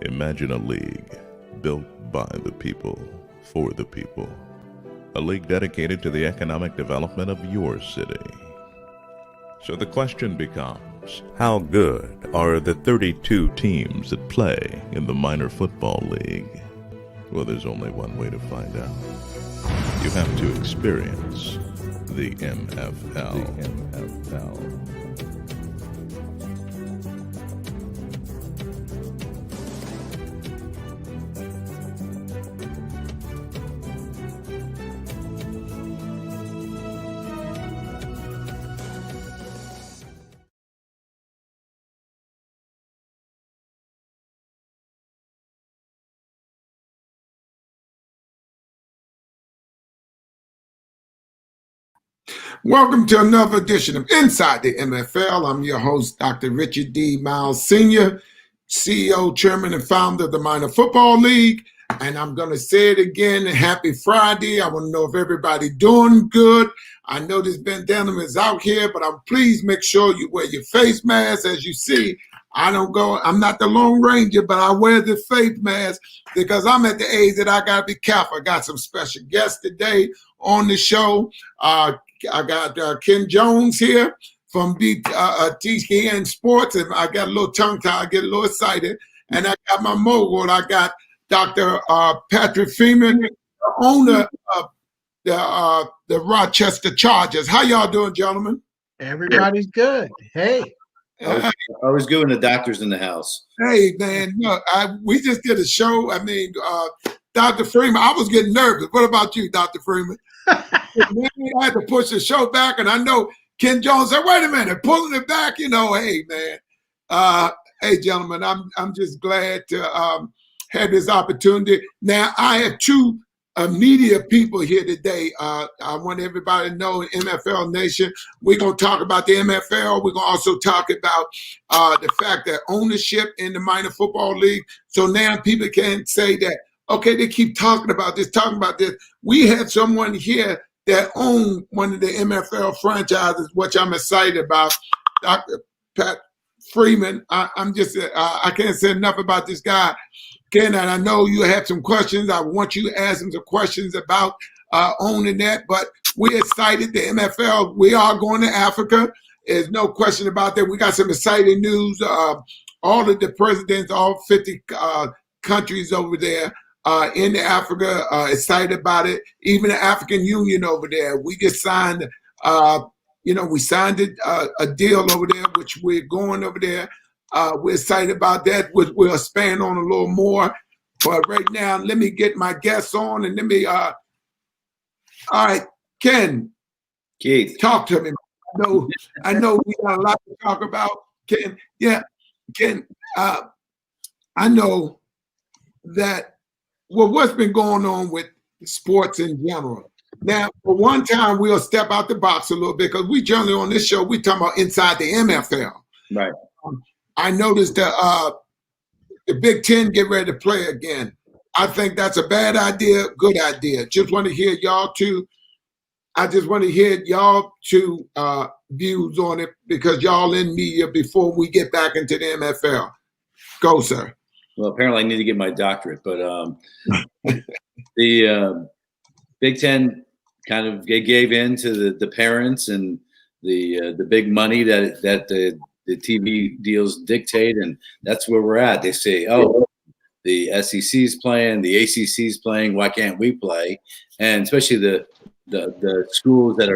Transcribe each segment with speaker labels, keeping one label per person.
Speaker 1: Imagine a league built by the people, for the people. A league dedicated to the economic development of your city. So the question becomes, how good are the 32 teams that play in the minor football league? Well, there's only one way to find out. You have to experience the MFL.
Speaker 2: Welcome to another edition of Inside the MFL. I'm your host, Dr. Richard D. Myles Sr., CEO, Chairman, and Founder of the Minor Football League. And I'm going to say it again, happy Friday. I want to know if everybody's doing good. I know this bandana is out here, but please make sure you wear your face mask. As you see, I'm not the Lone Ranger, but I wear the face mask because I'm at the age that I got to be careful. I got some special guests today on the show. I got Ken Jones here from TKN Sports, and I got a little tongue-tied, I get a little excited. And I got my mogul. I got Dr. Patrick Freeman, the owner of the Rochester Chargers. How y'all doing, gentlemen?
Speaker 3: Everybody's good. Hey.
Speaker 4: I was good when the doctor's in the house.
Speaker 2: Hey, man, look, we just did a show. Dr. Freeman, I was getting nervous. What about you, Dr. Freeman? I had to push the show back, and I know Ken Jones said, wait a minute, pulling it back, hey, man. Hey, gentlemen, I'm just glad to have this opportunity. Now, I have two media people here today. I want everybody to know, MFL Nation, we're going to talk about the MFL. We're going to also talk about the fact that ownership in the minor football league. So now people can say that, okay, they keep talking about this. We have someone here that owns one of the MFL franchises, which I'm excited about, Dr. Pat Freeman. I can't say enough about this guy. Ken, and I know you have some questions. I want you to ask him some questions about owning that, but we're excited. The MFL, we are going to Africa. There's no question about that. We got some exciting news. All of the presidents, all 50 countries over there, in Africa, excited about it. Even the African Union over there, we just signed, we signed a deal over there, which we're going over there. We're excited about that, which we'll expand on a little more. But right now, let me get my guests on, and all right, Ken,
Speaker 4: Keith,
Speaker 2: talk to me. I know we got a lot to talk about, Ken. Yeah, Ken, I know that. Well, what's been going on with sports in general? Now, for one time, we'll step out the box a little bit because we generally on this show, we talking about inside the MFL.
Speaker 4: Right.
Speaker 2: I noticed that the Big Ten get ready to play again. I think that's a bad idea, good idea. Just want to hear y'all two. I just want to hear y'all two views on it because y'all in media before we get back into the MFL. Go, sir.
Speaker 4: Well, apparently I need to get my doctorate, but the Big Ten kind of gave in to the parents and the big money that the TV deals dictate, and that's where we're at. They say, oh, the SEC's playing, the ACC's playing, why can't we play? And especially the schools that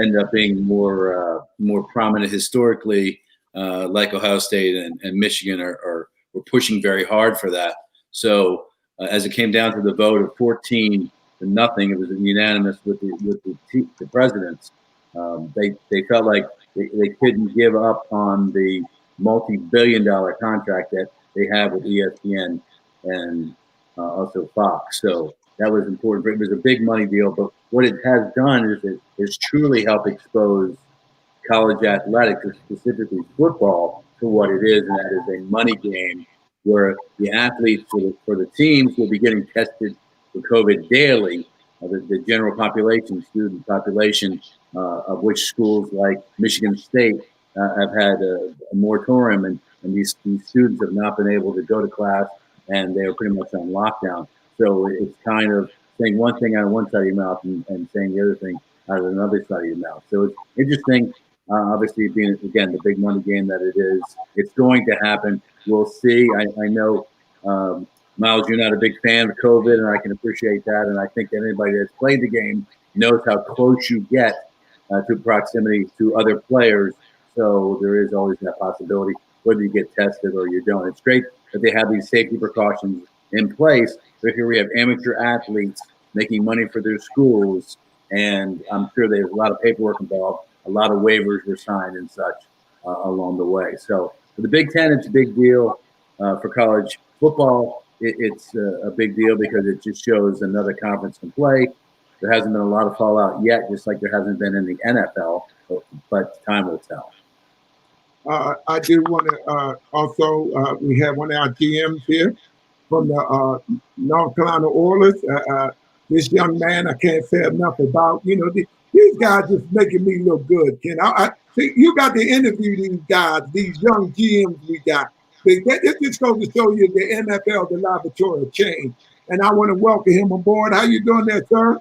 Speaker 4: end up being more prominent historically, like Ohio State and Michigan we're pushing very hard for that. So as it came down to the vote of 14-0, it was unanimous with the presidents. They felt like they couldn't give up on the multi-billion-dollar contract that they have with ESPN and also Fox. So that was important. It was a big money deal. But what it has done is it's truly helped expose college athletics, specifically football, to what it is, and that is a money game where the athletes for the teams will be getting tested for COVID daily. The general population, student population, of which schools like Michigan State have had a moratorium, and these students have not been able to go to class and they were pretty much on lockdown. So it's kind of saying one thing out of one side of your mouth and saying the other thing out of another side of your mouth. So it's interesting. Obviously, being, again, the big money game that it is, it's going to happen. We'll see. I know, Myles, you're not a big fan of COVID, and I can appreciate that. And I think that anybody that's played the game knows how close you get to proximity to other players. So there is always that possibility, whether you get tested or you don't. It's great that they have these safety precautions in place. But here we have amateur athletes making money for their schools, and I'm sure there's a lot of paperwork involved. A lot of waivers were signed and such along the way. So for the Big Ten, it's a big deal. For college football, it's a big deal because it just shows another conference can play. There hasn't been a lot of fallout yet, just like there hasn't been in the NFL, but time will tell.
Speaker 2: I do want to also, we have one of our GMs here from the North Carolina Oilers. This young man, I can't say enough about. You know, these guys just making me look good, Ken. I see you got to interview these guys, these young GMs we got. It just goes to show you the NFL, the laboratory of change. And I want to welcome him aboard. How you doing there, sir?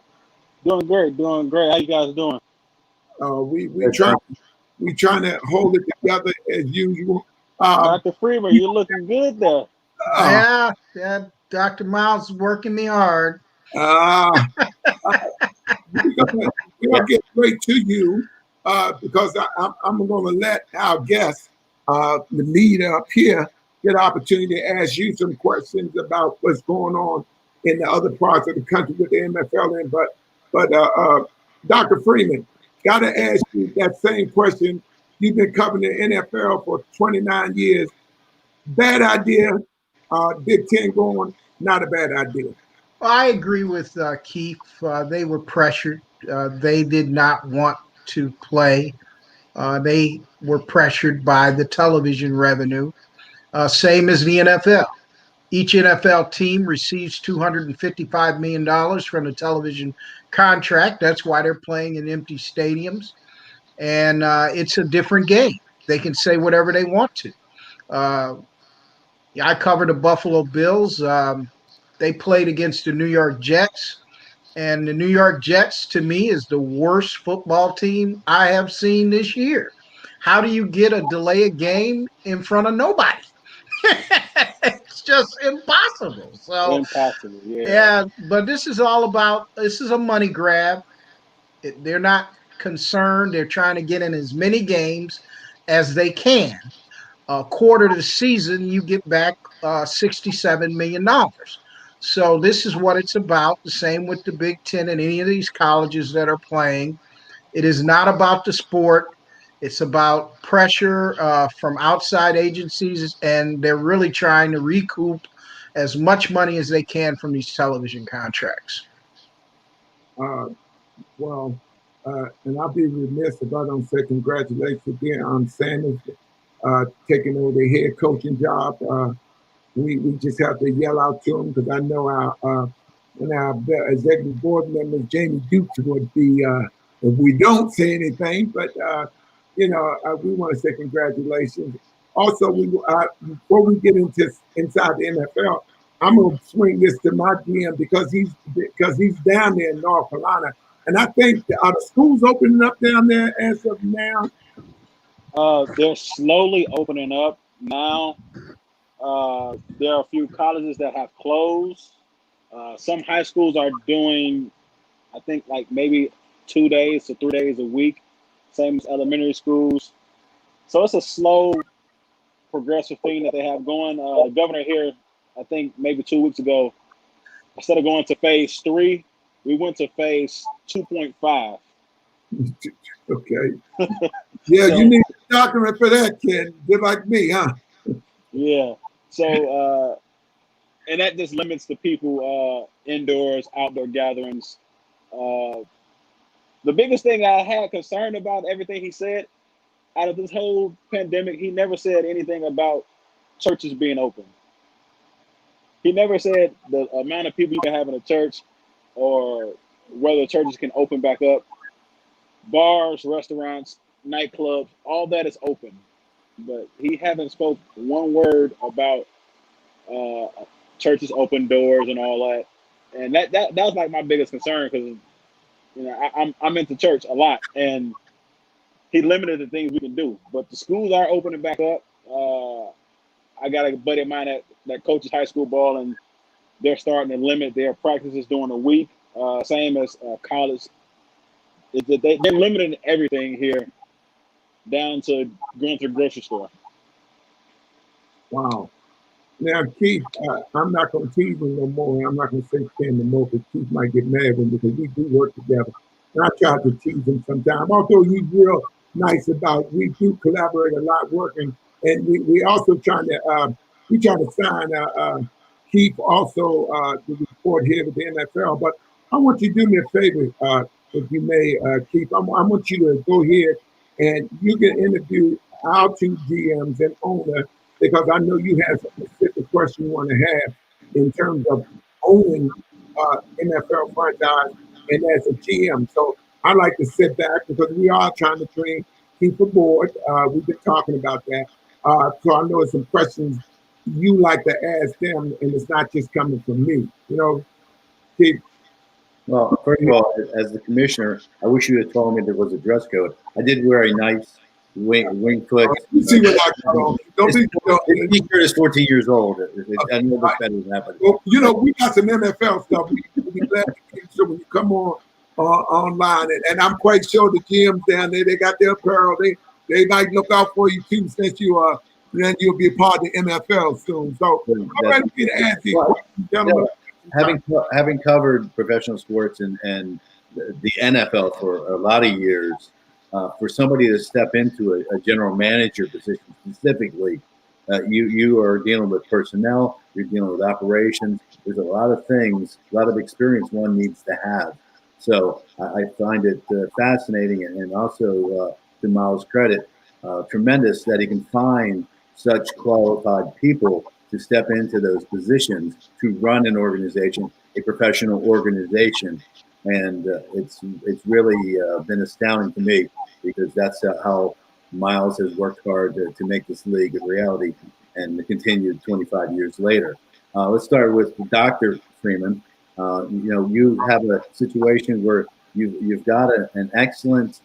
Speaker 5: Doing great, doing great. How you guys doing?
Speaker 2: We trying to hold it together as usual.
Speaker 5: Dr. Freeman, you're looking good there.
Speaker 3: Yeah, Dr. Myles is working me hard.
Speaker 2: We're gonna get straight to you because I'm going to let our guest, the leader up here, get an opportunity to ask you some questions about what's going on in the other parts of the country with the MFL. But Dr. Freeman, got to ask you that same question. You've been covering the NFL for 29 years. Bad idea. Big Ten going, not a bad idea.
Speaker 3: I agree with Keith. They were pressured. They did not want to play. They were pressured by the television revenue, same as the NFL. Each NFL team receives $255 million from the television contract. That's why they're playing in empty stadiums. And it's a different game. They can say whatever they want to. I covered the Buffalo Bills. They played against the New York Jets. And the New York Jets, to me, is the worst football team I have seen this year. How do you get a delay a game in front of nobody? It's just impossible. So
Speaker 5: Impossible,
Speaker 3: yeah, but this is a money grab. They're not concerned. They're trying to get in as many games as they can. A quarter of the season, you get back $67 million. So this is what it's about. The same with the Big Ten and any of these colleges that are playing. It is not about the sport. It's about pressure from outside agencies, and they're really trying to recoup as much money as they can from these television contracts.
Speaker 2: And I'll be remiss if I don't say congratulations again on Sanders taking over the head coaching job. We just have to yell out to him because I know our executive board members, Jamie Dukes, would be if we don't say anything. But we want to say congratulations. Also, before we get inside the NFL, I'm gonna swing this to my GM because he's down there in North Carolina, and I think are the schools opening up down there as of now?
Speaker 5: They're slowly opening up now. There are a few colleges that have closed. Some high schools are doing, I think, like maybe 2 days to 3 days a week, same as elementary schools. So it's a slow, progressive thing that they have going. The governor here, I think maybe 2 weeks ago, instead of going to phase 3, we went to phase 2.5.
Speaker 2: Okay. Yeah, so, you need a document for that, kid. Just like me, huh?
Speaker 5: Yeah. So, and that just limits the people indoors, outdoor gatherings. The biggest thing I had concern about everything he said out of this whole pandemic, he never said anything about churches being open. He never said the amount of people you can have in a church or whether churches can open back up. Bars, restaurants, nightclubs, all that is open. But he haven't spoke one word about churches open doors and all that. And that was like my biggest concern because, you know, I'm into church a lot, and he limited the things we can do. But the schools are opening back up. I got a buddy of mine that coaches high school ball, and they're starting to limit their practices during the week, same as college. They're limiting everything here down to going to the grocery store.
Speaker 2: Wow. Now, Keith, I'm not going to tease him no more. I'm not going to say Ken no more because Keith might get mad at me because we do work together. And I try to tease him sometimes. Although he's real nice about, we do collaborate a lot working. And we also trying to, sign Keith also to report here with the NFL. But I want you to do me a favor, if you may, Keith. I want you to go here and you can interview our two GMs and owner, because I know you have a specific question you want to have in terms of owning NFL franchise and as a GM. So I like to sit back because we are trying to train Keith aboard. We've been talking about that. So I know it's some questions you like to ask them, and it's not just coming from me. You know, Keith.
Speaker 4: Well, first of all, as the commissioner, I wish you had told me there was a dress code. I did wear a nice wing foot.
Speaker 2: You see what I got on.
Speaker 4: This T-shirt is 14 years old. I know this better than that.
Speaker 2: Well, you know, we got some MFL stuff. We'll be glad to get you when you come on online. And I'm quite sure the gyms down there, they got their apparel. They might look out for you too, since then you'll be a part of the MFL soon. So I'm ready for you to ask these questions, gentlemen.
Speaker 4: Having covered professional sports and the NFL for a lot of years, for somebody to step into a general manager position specifically, you are dealing with personnel, you're dealing with operations. There's a lot of things, a lot of experience one needs to have. So I find it fascinating, and also to Myles' credit, tremendous that he can find such qualified people to step into those positions to run an organization, a professional organization. And it's really been astounding to me, because that's how Myles has worked hard to make this league a reality, and continued 25 years later. Let's start with Dr. Freeman. You have a situation where you've got an excellent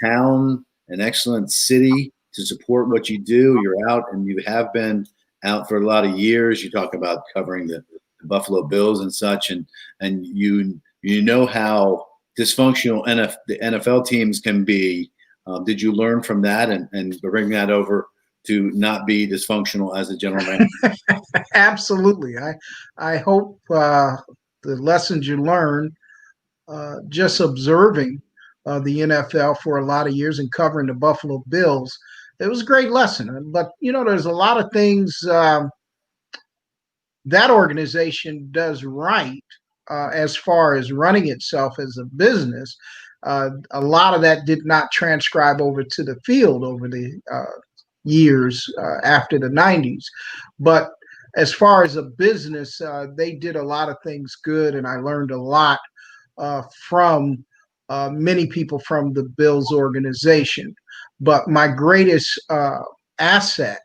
Speaker 4: town, an excellent city to support what you do. You're out, and you have been out for a lot of years. You talk about covering the Buffalo Bills and such, and you know how dysfunctional the NFL teams can be. Did you learn from that and bring that over to not be dysfunctional as a general manager?
Speaker 3: Absolutely. I hope the lessons you learn just observing the NFL for a lot of years and covering the Buffalo Bills, it was a great lesson. But, there's a lot of things that organization does right as far as running itself as a business. A lot of that did not transcribe over to the field over the years after the 90s. But as far as a business, they did a lot of things good, and I learned a lot from many people from the Bills organization. But my greatest asset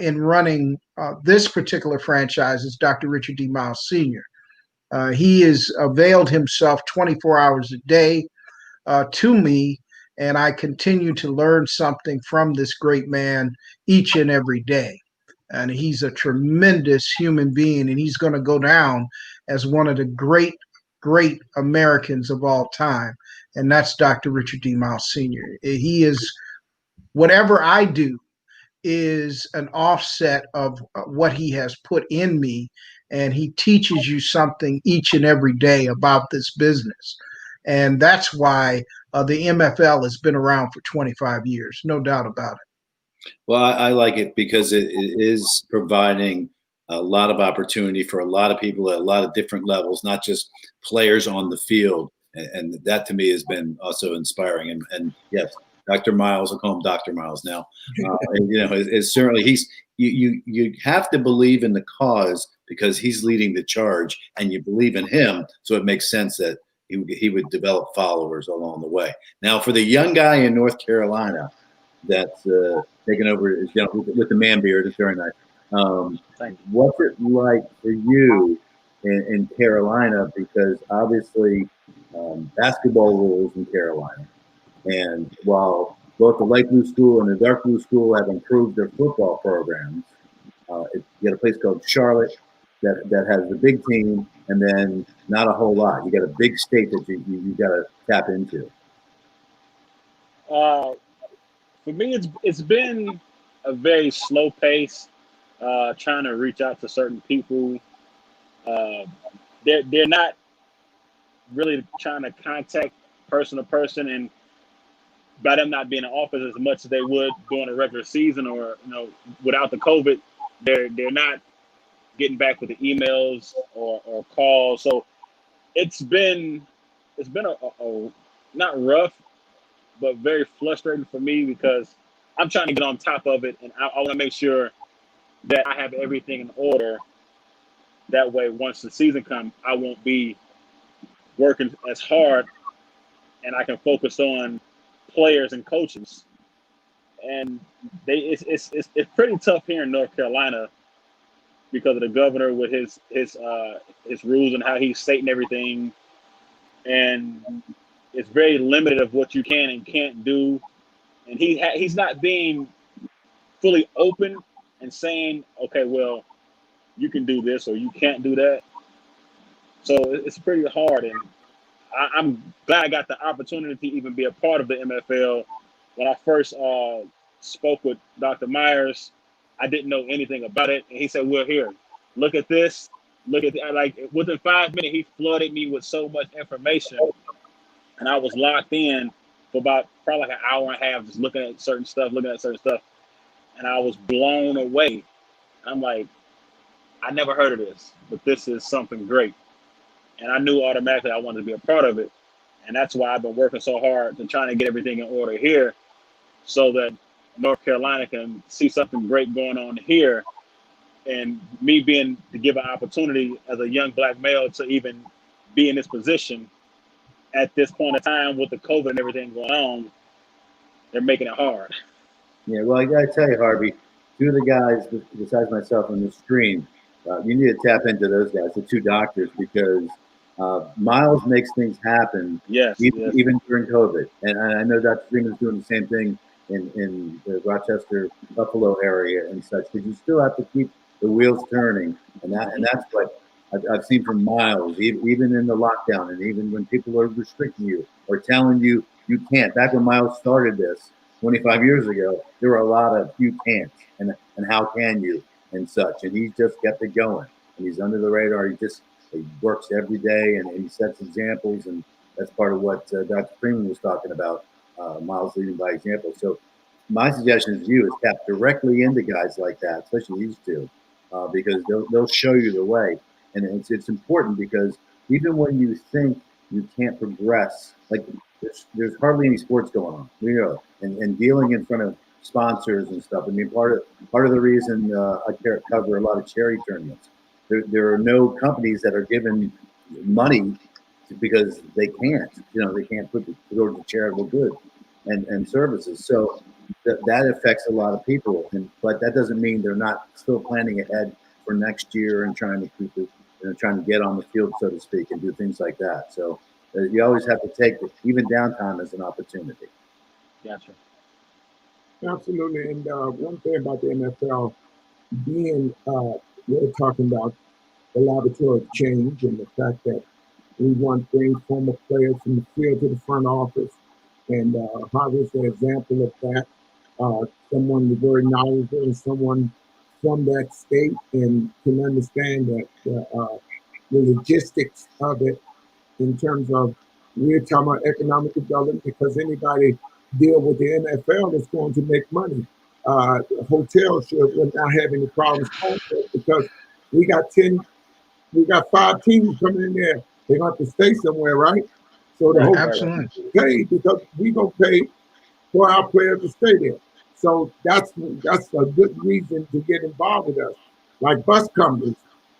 Speaker 3: in running this particular franchise is Dr. Richard D. Myles Sr. He has availed himself 24 hours a day to me, and I continue to learn something from this great man each and every day. And he's a tremendous human being, and he's going to go down as one of the great Americans of all time. And that's Dr. Richard D. Myles Sr. He is, whatever I do is an offset of what he has put in me. And he teaches you something each and every day about this business. And that's why the MFL has been around for 25 years, no doubt about it.
Speaker 4: Well, I like it because it is providing a lot of opportunity for a lot of people at a lot of different levels, not just players on the field. And that to me has been also inspiring. And yes, Dr. Myles, I'll call him Dr. Myles now. It's certainly you have to believe in the cause because he's leading the charge, and you believe in him. So it makes sense that he would develop followers along the way. Now, for the young guy in North Carolina that's taken over with the man beard, it's very nice. What's it like for you in Carolina? Because obviously, basketball rules in Carolina, and while both the light blue school and the dark blue school have improved their football programs, you got a place called Charlotte that has the big team, and then not a whole lot. You got a big state that you got to tap into.
Speaker 5: For me, it's been a very slow pace. Trying to reach out to certain people. They're not really trying to contact person to person, and by them not being in office as much as they would during a regular season, or without the COVID, they're not getting back with the emails or calls. So it's been a not rough, but very frustrating for me, because I'm trying to get on top of it, and I want to make sure that I have everything in order. That way, once the season comes, I won't be working as hard, and I can focus on players and coaches. And it's pretty tough here in North Carolina because of the governor with his rules and how he's stating everything, and it's very limited of what you can and can't do. And he's not being fully open and saying, okay, well, you can do this or you can't do that. So it's pretty hard, and I'm glad I got the opportunity to even be a part of the MFL. When I first spoke with Dr. Myers, I didn't know anything about it, and he said, "We're here. Look at this. Look at that." Like within 5 minutes, he flooded me with so much information, and I was locked in for about probably like an hour and a half, just looking at certain stuff, and I was blown away. I'm like, I never heard of this, but this is something great. And I knew automatically I wanted to be a part of it. And that's why I've been working so hard to try to get everything in order here, so that North Carolina can see something great going on here. And me being to give an opportunity as a young black male to even be in this position at this point in time with the COVID and everything going on, they're making it hard.
Speaker 4: Yeah, well, I got to tell you, Harvey, two of the guys besides myself on the stream, you need to tap into those guys, the two doctors, because Myles makes things happen, even during COVID. And I know Dr. Freeman is doing the same thing in the Rochester, Buffalo area and such, because you still have to keep the wheels turning. And that's what I've seen from Myles, even in the lockdown, and even when people are restricting you or telling you you can't. Back when Myles started this 25 years ago, there were a lot of you can't and how can you and such. And he just kept it going. And he's under the radar. He works every day, and he sets examples. And that's part of what Dr. Freeman was talking about, Myles leading by example. So my suggestion to you is tap directly into guys like that, especially these two, because they'll show you the way. And it's important, because even when you think you can't progress, like there's hardly any sports going on, and dealing in front of sponsors and stuff. I mean, part of the reason I cover a lot of charity tournaments. There are no companies that are given money because they can't. They can't put towards the charitable good and services. So that affects a lot of people. But that doesn't mean they're not still planning ahead for next year and trying to keep it, trying to get on the field, so to speak, and do things like that. So you always have to take even downtime as an opportunity.
Speaker 5: Gotcha.
Speaker 2: Absolutely. And one thing about the NFL being, we're talking about the laboratory of change, and the fact that we want to bring former players from the field to the front office. And Harvey is an example of that. Someone very knowledgeable and someone from that state and can understand that the logistics of it, in terms of, we're talking about economic development, because anybody deal with the NFL is going to make money. Hotels should not have any problems because we got 5 teams coming in there. They're going to have to stay somewhere, right? So the hotel pay, because we gonna pay for our players to stay there. So that's a good reason to get involved with us. Like bus companies,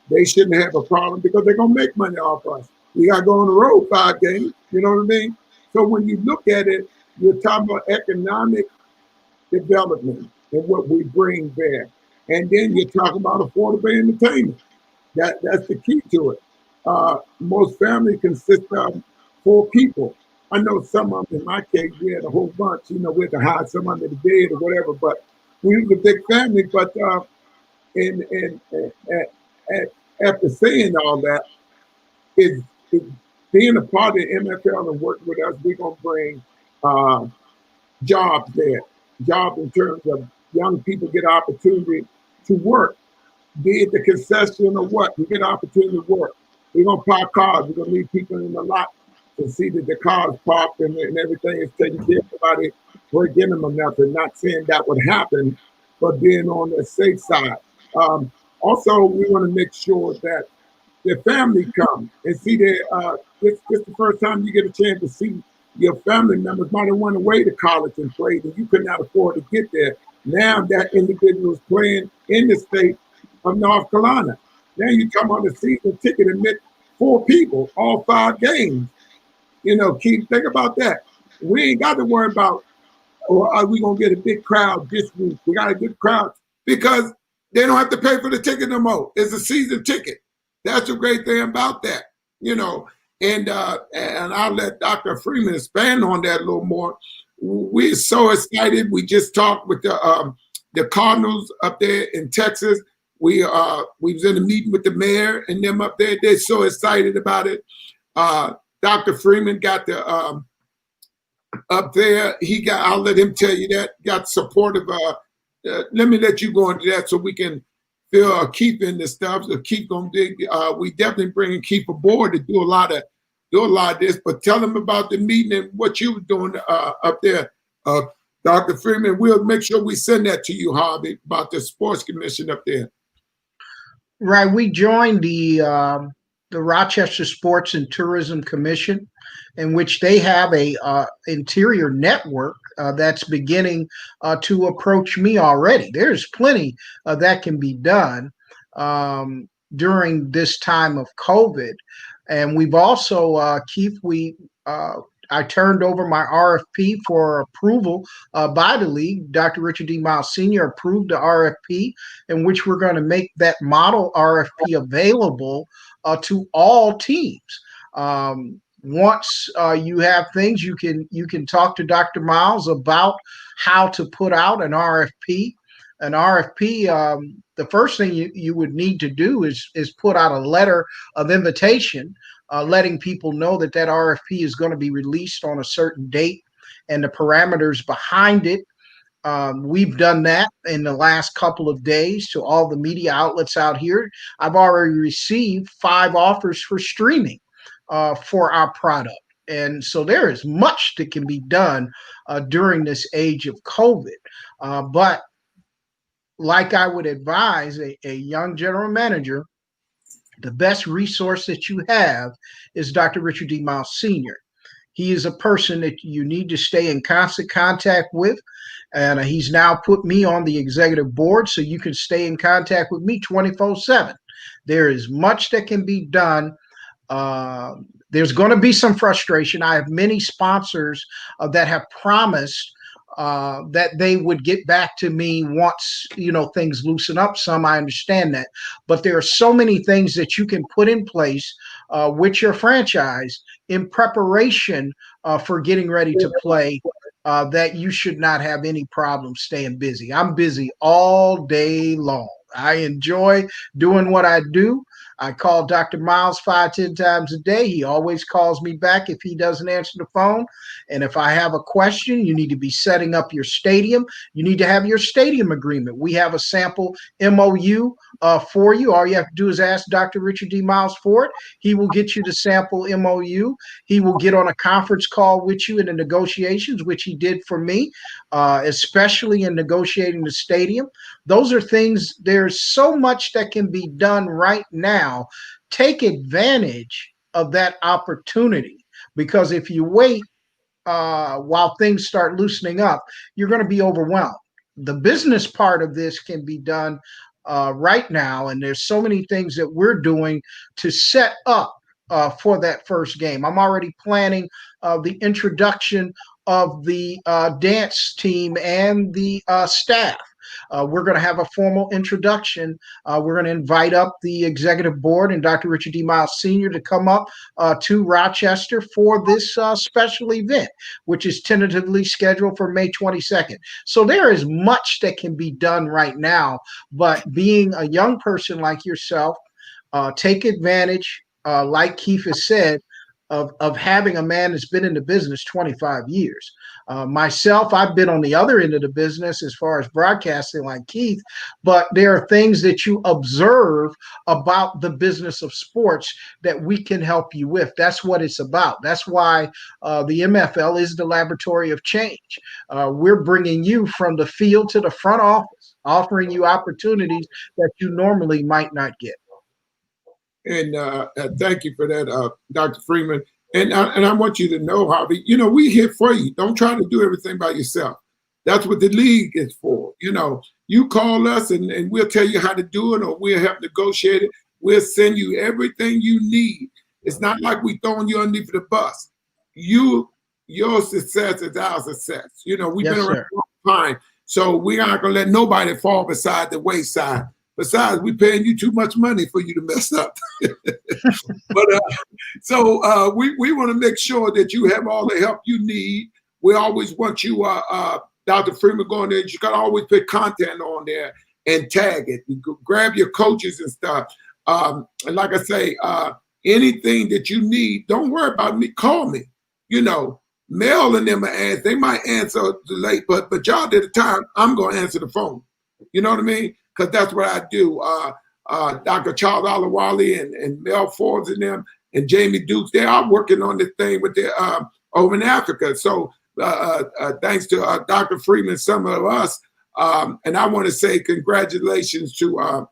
Speaker 2: they shouldn't have a problem because they're gonna make money off us. We gotta go on the road 5 games. You know what I mean? So when you look at it, you're talking about economic development and what we bring there. And then you're talking about affordable entertainment. That's the key to it. Most families consist of 4 people. I know some of them, in my case, we had a whole bunch. We had to hide some under the bed or whatever, but we was a big family. But after saying all that, is being a part of the MFL and working with us, we're going to bring jobs there. Jobs in terms of young people get opportunity to work, be it the concession or what. You get opportunity to work. We're going to park cars. We're going to leave people in the lot to see that the car's parked and everything is taken care of. Nobody breaking them or nothing. Not saying that would happen, but being on the safe side. Also, we want to make sure that their family come and see their. This the first time you get a chance to see your family members might have went away to college and played, and you could not afford to get there. Now that individual is playing in the state of North Carolina. Now you come on the season ticket and met 4 people, all 5 games. Keith, think about that. We ain't got to worry about, are we going to get a big crowd this week? We got a good crowd because they don't have to pay for the ticket no more. It's a season ticket. That's the great thing about that, And I'll let Dr. Freeman expand on that a little more. We're so excited. We just talked with the Cardinals up there in Texas. We was in a meeting with the mayor and them up there. They're so excited about it. Dr. Freeman got the up there. I'll let him tell you that. Got supportive. Let me let you go into that so we can fill Keith in the stuff. So Keith gonna dig. We definitely bringing Keith aboard to do a lot of this. But tell him about the meeting and what you were doing up there, Dr. Freeman. We'll make sure we send that to you, Harvey, about the sports commission up there.
Speaker 3: Right. We joined the Rochester Sports and Tourism Commission, in which they have a interior network that's beginning to approach me already. There's plenty that can be done during this time of COVID. And we've also, Keith, I turned over my RFP for approval by the league. Dr. Richard D. Myles Sr. approved the RFP, in which we're going to make that model RFP available to all teams. Once you have things, you can talk to Dr. Myles about how to put out an RFP. An RFP, the first thing you would need to do is put out a letter of invitation, letting people know that RFP is going to be released on a certain date and the parameters behind it. We've done that in the last couple of days to all the media outlets out here. I've already received 5 offers for streaming for our product. And so there is much that can be done during this age of COVID. But like I would advise a young general manager, the best resource that you have is Dr. Richard D. Myles Sr. He is a person that you need to stay in constant contact with. And he's now put me on the executive board so you can stay in contact with me 24/7. There is much that can be done. There's going to be some frustration. I have many sponsors that have promised that they would get back to me once things loosen up. Some, I understand that, but there are so many things that you can put in place with your franchise in preparation for getting ready to play that you should not have any problem staying busy. I'm busy all day long. I enjoy doing what I do. I call Dr. Myles 5-10 times a day. He always calls me back if he doesn't answer the phone. And if I have a question, you need to be setting up your stadium. You need to have your stadium agreement. We have a sample MOU for you. All you have to do is ask Dr. Richard D. Myles for it. He will get you the sample MOU. He will get on a conference call with you in the negotiations, which he did for me, especially in negotiating the stadium. Those are things, there's so much that can be done right now. Take advantage of that opportunity, because if you wait while things start loosening up, you're going to be overwhelmed. The business part of this can be done right now, and there's so many things that we're doing to set up for that first game. I'm already planning the introduction of the dance team and the staff. We're going to have a formal introduction. We're going to invite up the executive board and Dr. Richard D. Myles Sr. to come up to Rochester for this special event, which is tentatively scheduled for May 22nd. So there is much that can be done right now, but being a young person like yourself, take advantage, like Keith has said, of having a man that's been in the business 25 years. Myself, I've been on the other end of the business as far as broadcasting like Keith, but there are things that you observe about the business of sports that we can help you with. That's what it's about. That's why the MFL is the laboratory of change. We're bringing you from the field to the front office, offering you opportunities that you normally might not get.
Speaker 2: And thank you for that, Dr. Freeman. And I want you to know, Harvey, you know, we're here for you. Don't try to do everything by yourself. That's what the league is for. You know, you call us and we'll tell you how to do it, or we'll help negotiate it. We'll send you everything you need. It's not like we throwing you underneath the bus. Your success is our success. You know, we've been around a long time, so we're not going to let nobody fall beside the wayside. Besides, we're paying you too much money for you to mess up. But so we want to make sure that you have all the help you need. We always want you, Dr. Freeman, going there. You got to always put content on there and tag it. You grab your coaches and stuff. And like I say, anything that you need, don't worry about me. Call me. You know, Mel and them answer. They might answer late, but y'all at the time, I'm going to answer the phone. You know what I mean? Because that's what I do. Dr. Charles Alawali and Mel Forbes and them and Jamie Dukes, they are working on this thing with their over in Africa. So thanks to Dr. Freeman, some of us, and I want to say congratulations to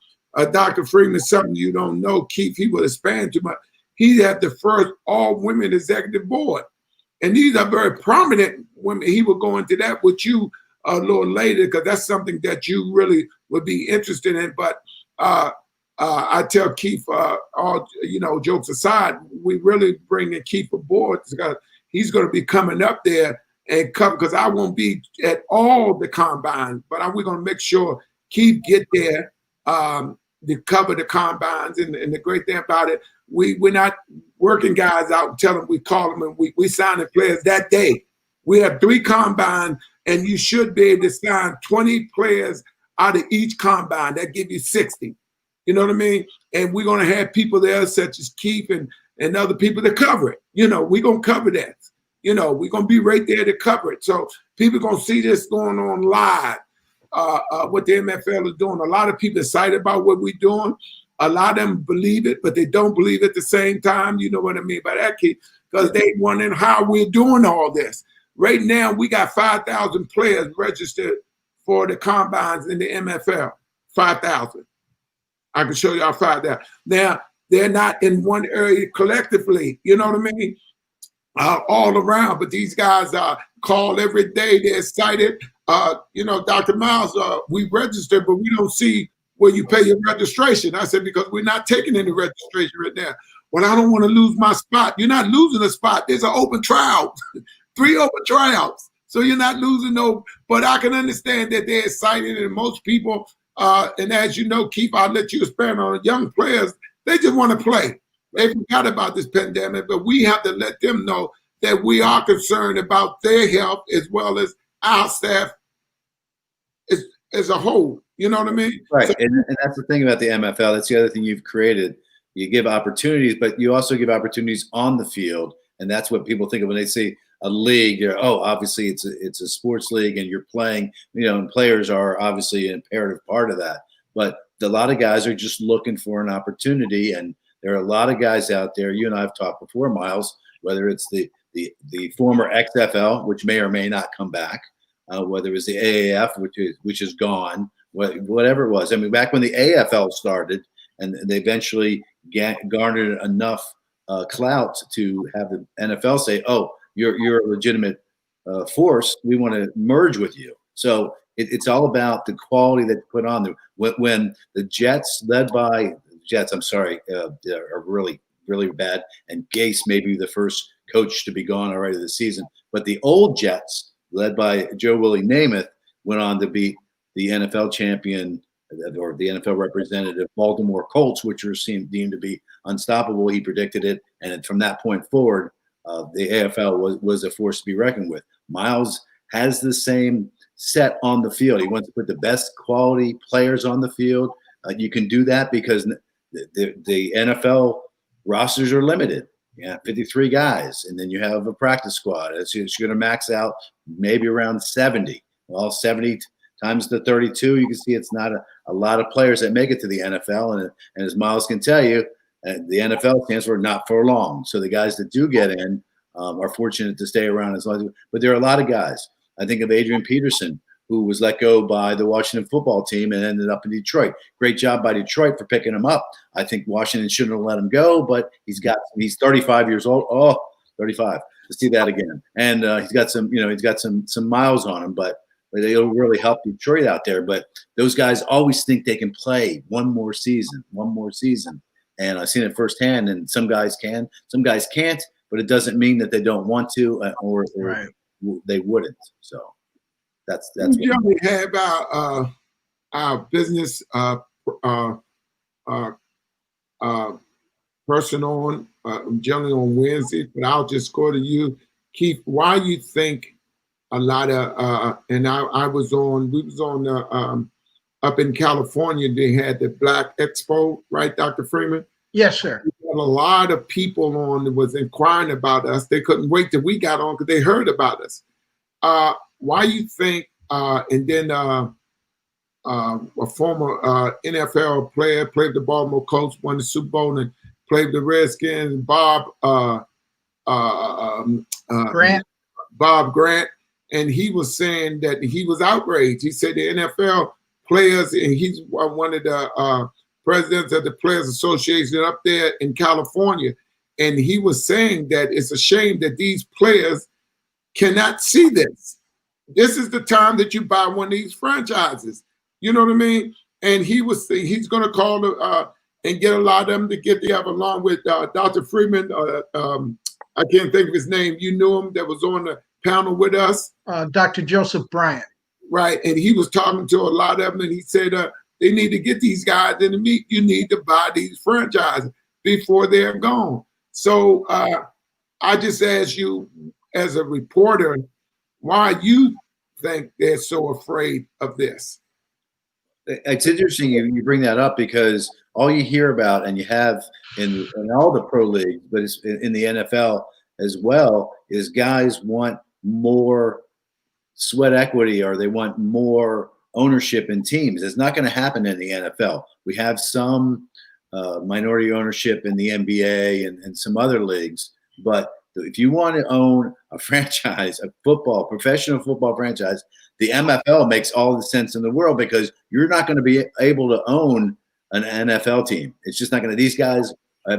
Speaker 2: Dr. Freeman. Something you don't know, Keith, he will expand too much. He had the first all-women executive board. And these are very prominent women. He will go into that with you a little later, because that's something that you really would be interested in. But I tell Keith, all jokes aside, we really bring Keith aboard because he's going to be coming up there and cover. Because I won't be at all the combines, but we're going to make sure Keith get there to cover the combines. And the great thing about it, we're not working guys out and tell them we call them and we signing players that day. We have 3 combines. And you should be able to sign 20 players out of each combine. That give you 60. You know what I mean? And we're going to have people there such as Keith and other people to cover it. You know, we're going to cover that. You know, we're going to be right there to cover it. So people are going to see this going on live, what the MFL is doing. A lot of people excited about what we're doing. A lot of them believe it, but they don't believe at the same time. You know what I mean by that, Keith? Because they wondering how we're doing all this. Right now, we got 5,000 players registered for the combines in the MFL. 5,000. I can show y'all 5,000. Now, they're not in one area collectively, you know what I mean? All around, but these guys call every day. They're excited. Dr. Myles, we registered, but we don't see where you pay your registration. I said, because we're not taking any registration right now. Well, I don't want to lose my spot. You're not losing a spot. There's an open trial. 3 open tryouts. So you're not losing no, but I can understand that they're excited, and most people, and as you know, Keith, I'll let you expand on it, young players, they just want to play. They forgot about this pandemic, but we have to let them know that we are concerned about their health as well as our staff as a whole. You know what I mean?
Speaker 4: Right.
Speaker 2: So,
Speaker 4: and that's the thing about the MFL. That's the other thing you've created. You give opportunities, but you also give opportunities on the field. And that's what people think of when they say a league. Obviously it's a sports league and you're playing, and players are obviously an imperative part of that. But a lot of guys are just looking for an opportunity. And there are a lot of guys out there, you and I have talked before, Myles, whether it's the former XFL, which may or may not come back, whether it's the AAF, which is gone, whatever it was. I mean, back when the AFL started and they eventually garnered enough clout to have the NFL say, oh, you're a legitimate force. We want to merge with you. So it's all about the quality that's put on there. When the Jets, led by Jets, are really, really bad, and Gase may be the first coach to be gone already this season. But the old Jets, led by Joe Willie Namath, went on to be the NFL champion or the NFL representative Baltimore Colts, which are deemed to be unstoppable. He predicted it, and from that point forward, the AFL was a force to be reckoned with. Myles has the same set on the field. He wants to put the best quality players on the field. You can do that because the NFL rosters are limited. 53 guys, and then you have a practice squad. You're going to max out maybe around 70. Well, 70 times the 32, you can see it's not a lot of players that make it to the NFL. And as Myles can tell you, the NFL stands for not for long. So the guys that do get in are fortunate to stay around as long as. But there are a lot of guys. I think of Adrian Peterson, who was let go by the Washington football team and ended up in Detroit. Great job by Detroit for picking him up. I think Washington shouldn't have let him go, but he's 35 years old. Oh, 35. Let's do that again. And he's got some miles on him, but they'll really help Detroit out there. But those guys always think they can play one more season. And I've seen it firsthand, and some guys can, some guys can't, but it doesn't mean that they don't want to or right. They wouldn't. So that's
Speaker 2: we only have our business person on generally on Wednesday, but I'll just go to you, Keith. Why you think a lot of and we was on up in California, they had the Black Expo, right, Dr. Freeman?
Speaker 3: Yes, sir.
Speaker 2: We had a lot of people on that was inquiring about us. They couldn't wait till we got on because they heard about us. Why you think, and then a former NFL player, played the Baltimore Colts, won the Super Bowl, and played the Redskins, Bob Grant, and he was saying that he was outraged. He said the NFL players, and he's one of the presidents of the Players Association up there in California, and he was saying that it's a shame that these players cannot see this. This is the time that you buy one of these franchises. You know what I mean? And he's going to call and get a lot of them to get together along with Dr. Freeman. I can't think of his name. You knew him that was on the panel with us.
Speaker 3: Dr. Joseph Bryant.
Speaker 2: Right. And he was talking to a lot of them, and he said they need to get these guys in the meet. You need to buy these franchises before they're gone. So I just ask you, as a reporter, why you think they're so afraid of this?
Speaker 4: It's interesting you bring that up because all you hear about, and you have in all the pro leagues, but it's in the NFL as well, is guys want more sweat equity or they want more ownership in teams. It's not going to happen in the NFL. We have some minority ownership in the NBA and some other leagues, but if you want to own a franchise, professional football franchise, the MFL makes all the sense in the world because you're not going to be able to own an NFL team. It's just not going to. These guys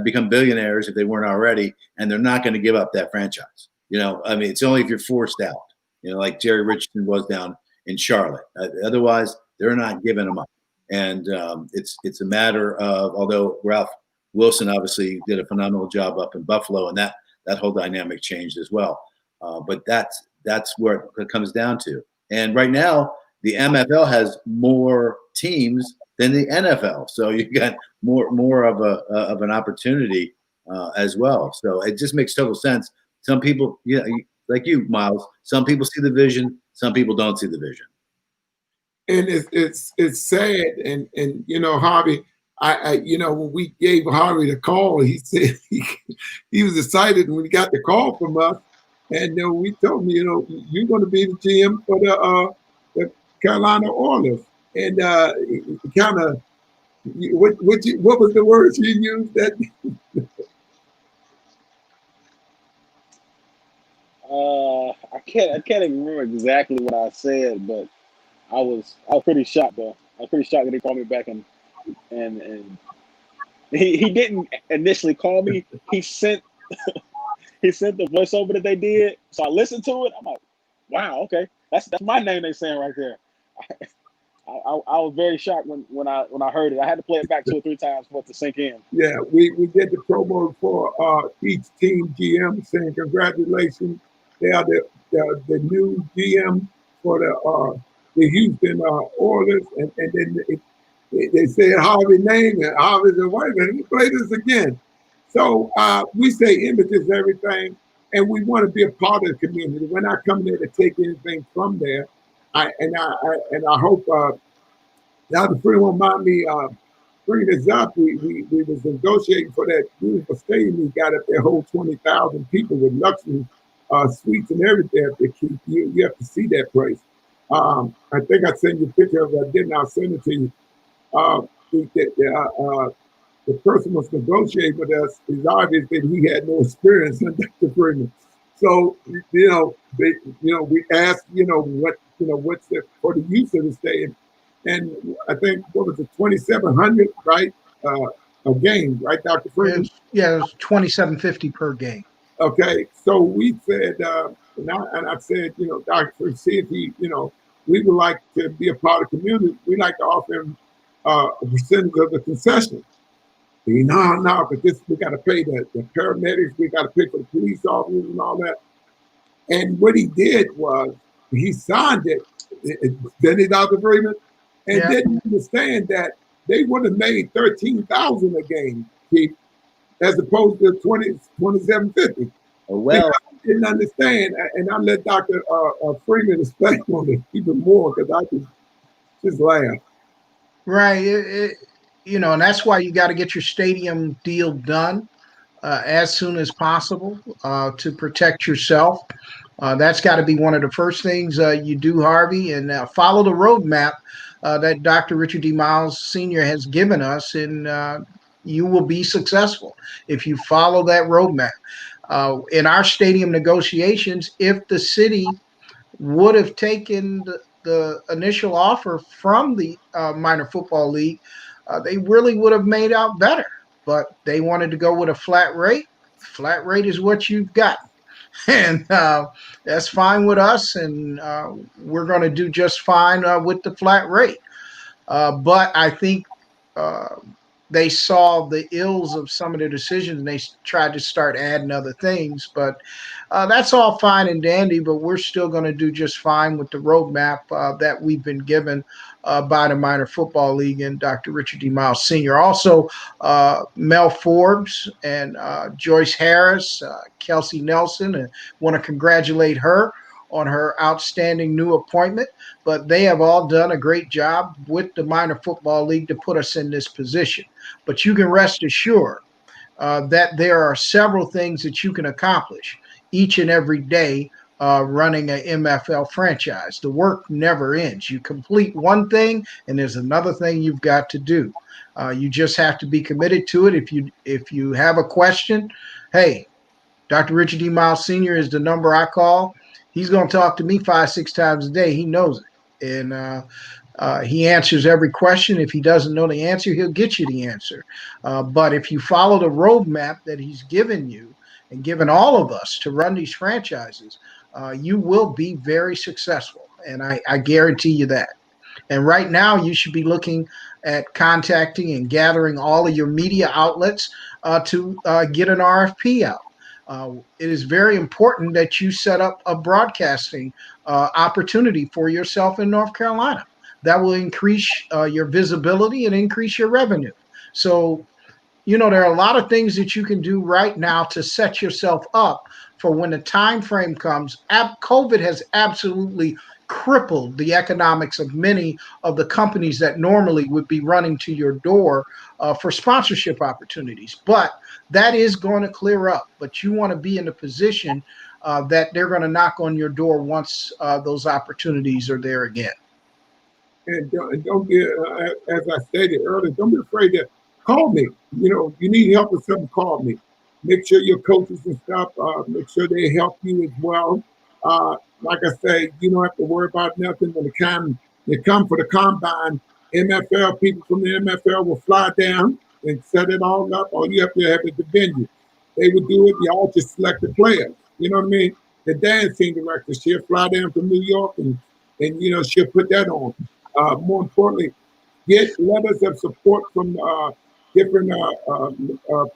Speaker 4: become billionaires if they weren't already, and they're not going to give up that franchise. I mean, it's only if you're forced out. Like Jerry Richardson was down in Charlotte. Otherwise, they're not giving them up. And it's a matter of, although Ralph Wilson obviously did a phenomenal job up in Buffalo, and that whole dynamic changed as well. But that's where it comes down to. And right now, the MFL has more teams than the NFL, so you got more of an opportunity as well. So it just makes total sense. Some people, like you, Myles, some people see the vision, some people don't see the vision.
Speaker 2: And it's sad. And Harvey, I when we gave Harvey the call, he said he was excited when he got the call from us, and we told him, you're going to be the GM for the Carolina Oilers, and kind of what was the words you used that?
Speaker 5: I can't even remember exactly what I said, but I was pretty shocked though. I was pretty shocked that he called me back and he didn't initially call me. He sent the voiceover that they did. So I listened to it. I'm like, wow, okay. That's my name they saying right there. I was very shocked when I heard it. I had to play it back 2 or 3 times for it to sink in.
Speaker 2: Yeah, we did the promo for each team GM saying congratulations. They are the new GM for the Houston Oilers, and then they said Harvey name, and Harvey said, wait a minute, we play this again. So we say image is everything, and we want to be a part of the community. We're not coming there to take anything from there. I hope Dr. Freeman won't mind me bringing this up. We was negotiating for that beautiful stadium we got up there, hold 20,000 people with luxury suites and everything up there. Keith, you have to see that place. I think I sent you a picture of it. I didn't. I'll send it to you. The person was negotiating with us. It's obvious that he had no experience in Dr. Freeman. So we asked, what's the for the use of the stadium, and I think what was it, 2,700, right? A game, right, Dr. Freeman?
Speaker 3: It was $2,750 per game.
Speaker 2: Okay, so we said, and I said, Dr. Freeman, see if he, we would like to be a part of the community. We'd like to offer him a percentage of the concession. No, but this we got to pay the paramedics, we got to pay for the police officers and all that. And what he did was he signed it, didn't he, Dr. Freeman? And didn't understand that they would have made $13,000 a game, Keith, as opposed to $27.50.
Speaker 4: Oh, well,
Speaker 2: didn't understand, and I let Dr. Freeman explain on it even more because I could just laugh.
Speaker 3: Right. And that's why you got to get your stadium deal done as soon as possible to protect yourself. That's got to be one of the first things you do, Harvey, and follow the roadmap that Dr. Richard D. Myles Sr. has given us, and you will be successful if you follow that roadmap. In our stadium negotiations, if the city would have taken the initial offer from the minor football league, they really would have made out better. But they wanted to go with a flat rate. Flat rate is what you've got. And that's fine with us, and we're going to do just fine with the flat rate. But I think they saw the ills of some of the decisions, and they tried to start adding other things. But that's all fine and dandy, but we're still going to do just fine with the roadmap that we've been given by the Minor Football League and Dr. Richard D. Myles Sr. Also, Mel Forbes and Joyce Harris, Kelsey Nelson, and want to congratulate her on her outstanding new appointment. But they have all done a great job with the Minor Football League to put us in this position. But you can rest assured that there are several things that you can accomplish each and every day running an MFL franchise. The work never ends. You complete one thing, and there's another thing you've got to do. You just have to be committed to it. If you have a question, hey, Dr. Richard D. Myles Sr. is the number I call. He's going to talk to me 5-6 times a day. He knows it. And he answers every question. If he doesn't know the answer, he'll get you the answer. But if you follow the roadmap that he's given you and given all of us to run these franchises, you will be very successful. And I guarantee you that. And right now, you should be looking at contacting and gathering all of your media outlets to get an RFP out. It is very important that you set up a broadcasting opportunity for yourself in North Carolina. That will increase your visibility and increase your revenue. So, there are a lot of things that you can do right now to set yourself up for when the time frame comes. COVID has absolutely crippled the economics of many of the companies that normally would be running to your door for sponsorship opportunities. But that is going to clear up. But you want to be in a position that they're going to knock on your door once those opportunities are there again.
Speaker 2: And don't be, as I stated earlier, don't be afraid to call me. You need help with something, call me. Make sure your coaches and stuff, make sure they help you as well. Like I say, you don't have to worry about nothing when they come for the combine. MFL people from the MFL will fly down and set it all up. All you have to have is the venue. They would do it. Y'all just select the players. You know what I mean? The dancing director, she'll fly down from New York and she'll put that on. More importantly, get letters of support from different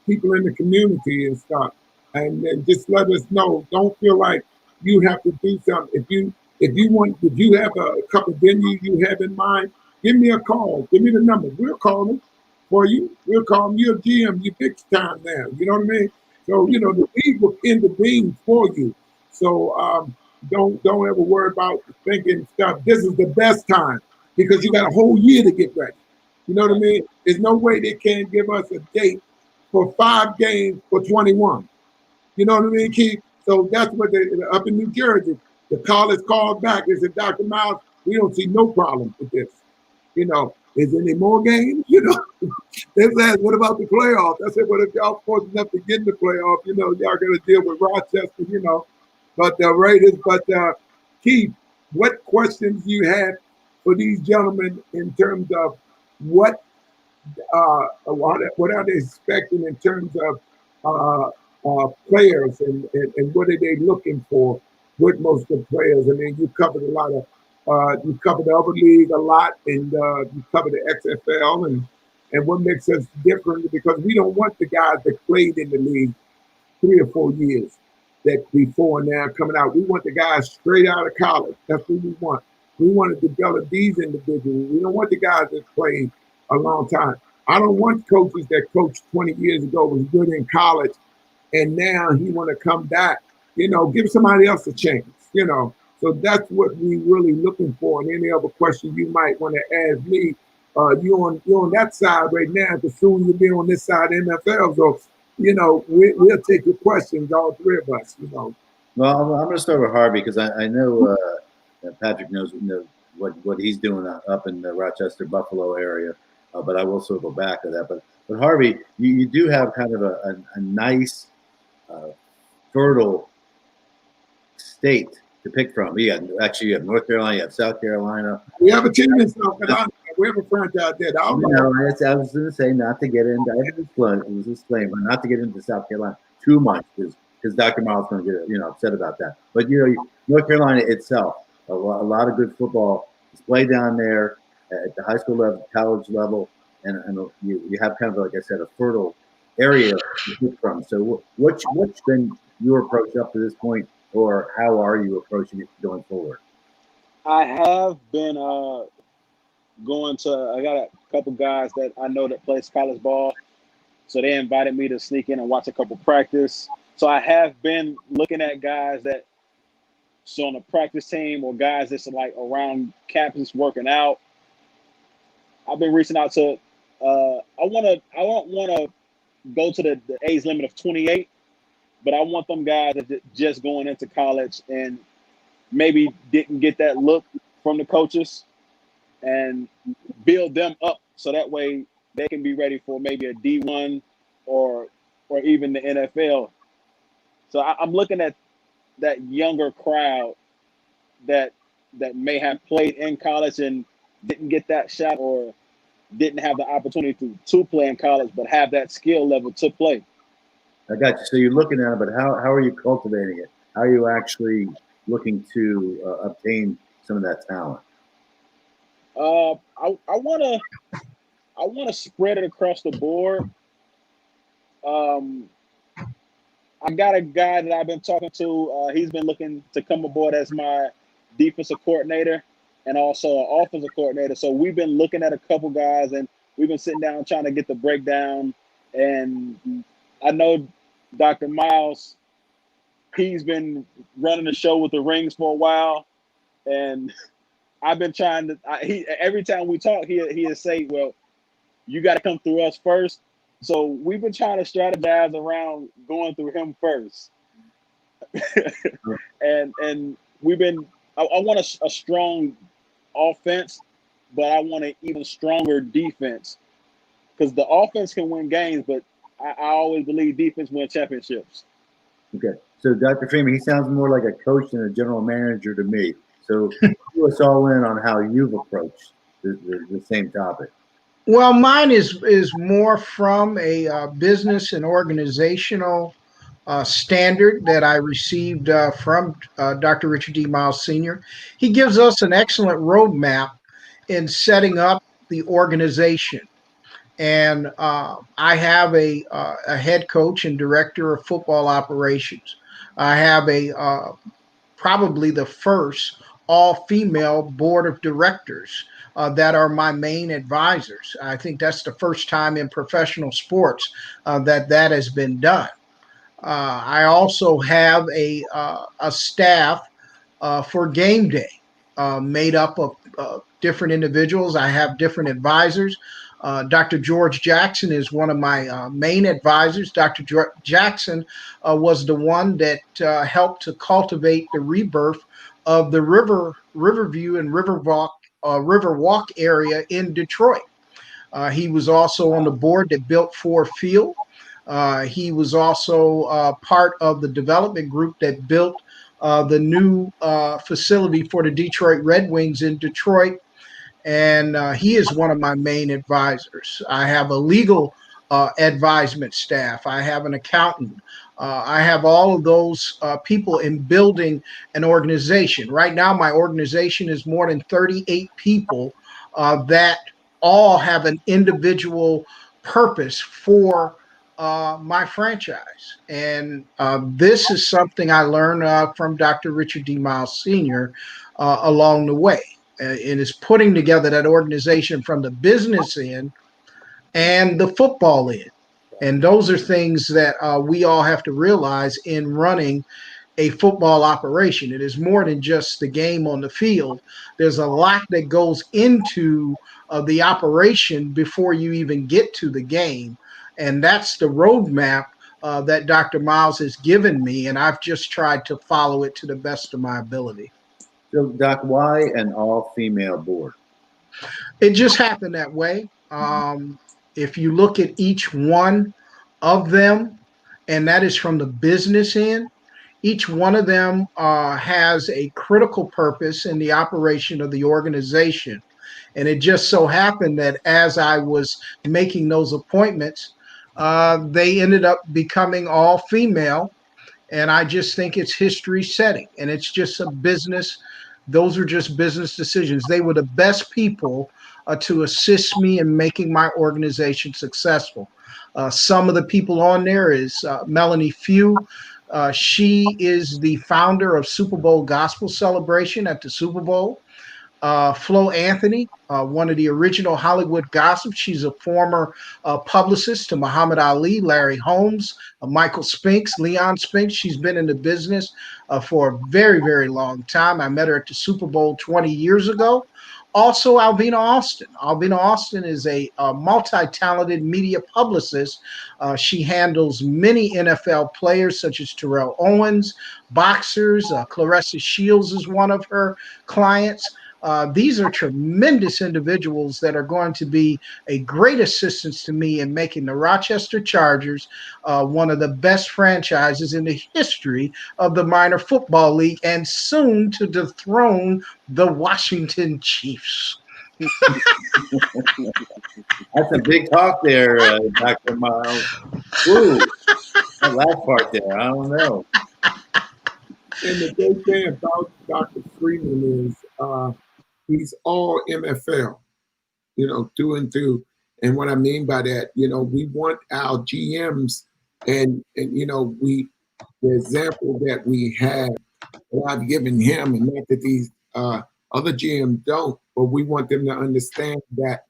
Speaker 2: people in the community and stuff, and just let us know. Don't feel like you have to do something. If you If you have a couple of venues you have in mind, give me a call. Give me the number. We'll call them for you. We'll call them. You're a GM. You big time now. You know what I mean? So the league will intervene for you. So don't ever worry about thinking stuff. This is the best time because you got a whole year to get ready. You know what I mean? There's no way they can't give us a date for 5 games for 21. You know what I mean, Keith? So that's what up in New Jersey, the college called back. They said, Dr. Myles, we don't see no problem with this. Is there any more games? They said, what about the playoffs? I said, well, if y'all fortunate enough to get in the playoff, y'all got to deal with Rochester, but the Raiders. But Keith, what questions do you have for these gentlemen in terms of what are they expecting in terms of players and what are they looking for with most of the players? I mean, you covered a lot of you covered the other league a lot, and you covered the XFL and what makes us different because we don't want the guys that played in the league 3 or 4 years that before now coming out. We want the guys straight out of college. That's what we want. We want to develop these individuals. We don't want the guys that played a long time. I don't want coaches that coached 20 years ago was good in college and now he want to come back. Give somebody else a chance. So that's what we really looking for. And any other question you might want to ask me, you on that side right now, because soon you'll be on this side of NFL. So, we'll take your questions, all 3 of us,
Speaker 4: Well, I'm going to start with Harvey because I know that Patrick knows what he's doing up in the Rochester, Buffalo area. But I will circle back to that. But Harvey, you do have kind of a nice, fertile state to pick from. You have North Carolina, you have South Carolina.
Speaker 2: We have a team in South Carolina. We have a franchise there. I
Speaker 4: was going to say not to get into. I have a disclaimer, not to get into South Carolina too much because Dr. Myles is going to get upset about that. But North Carolina itself, a lot of good football is played down there at the high school level, college level, and you have kind of, like I said, a fertile area to pick from. So what's been your approach up to this point, or how are you approaching it going forward?
Speaker 5: I have been I got a couple guys that I know that plays college ball, so they invited me to sneak in and watch a couple practice. So I have been looking at guys that's on the practice team or guys that's like around campus working out. I've been reaching out to. I don't want to go to the age limit of 28, but I want them guys that just going into college and maybe didn't get that look from the coaches, and build them up so that way they can be ready for maybe a D1 or even the NFL. So I'm looking at that younger crowd that may have played in college and didn't get that shot or didn't have the opportunity to play in college, but have that skill level to play.
Speaker 4: I got you. So you're looking at it, but how are you cultivating it? How are you actually looking to obtain some of that talent?
Speaker 5: I want to spread it across the board. I got a guy that I've been talking to. He's been looking to come aboard as my defensive coordinator and also an offensive coordinator. So we've been looking at a couple guys, and we've been sitting down trying to get the breakdown. And I know Dr. Myles, he's been running the show with the rings for a while, and I've been trying to. Every time we talk, he'll say, "Well, you got to come through us first." So we've been trying to strategize around going through him first, and we've been. I want a strong offense, but I want an even stronger defense, because the offense can win games, but I always believe defense wins championships.
Speaker 4: Okay, so Dr. Freeman, he sounds more like a coach than a general manager to me. So fill us all in on how you've approached the same topic.
Speaker 3: Well, mine is more from a business and organizational standard that I received from Dr. Richard D. Myles Sr. He gives us an excellent roadmap in setting up the organization. And I have a head coach and director of football operations. I have probably the first all-female board of directors that are my main advisors. I think that's the first time in professional sports that has been done. I also have a staff for game day made up of different individuals. I have different advisors. Dr. George Jackson is one of my main advisors. Dr. Jackson was the one that helped to cultivate the rebirth of the Riverview and Riverwalk area in Detroit. He was also on the board that built Ford Field. He was also part of the development group that built the new facility for the Detroit Red Wings in Detroit. And he is one of my main advisors. I have a legal advisement staff. I have an accountant. I have all of those people in building an organization. Right now, my organization is more than 38 people that all have an individual purpose for my franchise. And this is something I learned from Dr. Richard D. Myles Sr. Along the way. It is putting together that organization from the business end and the football end. And those are things that we all have to realize in running a football operation. It is more than just the game on the field. There's a lot that goes into the operation before you even get to the game. And that's the roadmap that Dr. Myles has given me. And I've just tried to follow it to the best of my ability.
Speaker 4: So, Doc, why an all-female board?
Speaker 3: It just happened that way. If you look at each one of them, and that is from the business end, each one of them has a critical purpose in the operation of the organization. And it just so happened that as I was making those appointments, they ended up becoming all female. And I just think it's history setting, and it's just a business. Those are just business decisions. They were the best people to assist me in making my organization successful. Some of the people on there is Melanie Few. She is the founder of Super Bowl Gospel Celebration at the Super Bowl. Flo Anthony, one of the original Hollywood Gossips. She's a former publicist to Muhammad Ali, Larry Holmes, Michael Spinks, Leon Spinks. She's been in the business for a very, very long time. I met her at the Super Bowl 20 years ago. Also, Alvina Austin. Alvina Austin is a multi-talented media publicist. She handles many NFL players such as Terrell Owens, boxers. Clarissa Shields is one of her clients. These are tremendous individuals that are going to be a great assistance to me in making the Rochester Chargers one of the best franchises in the history of the minor football league, and soon to dethrone the Washington Chiefs.
Speaker 4: That's a big talk there, Dr. Myles. Ooh, that last part there, I don't know.
Speaker 2: And the big thing about Dr. Freeman is he's all MFL, through and through. And what I mean by that, we want our GMs and the example that we have, that I've given him, and not that these other GMs don't, but we want them to understand that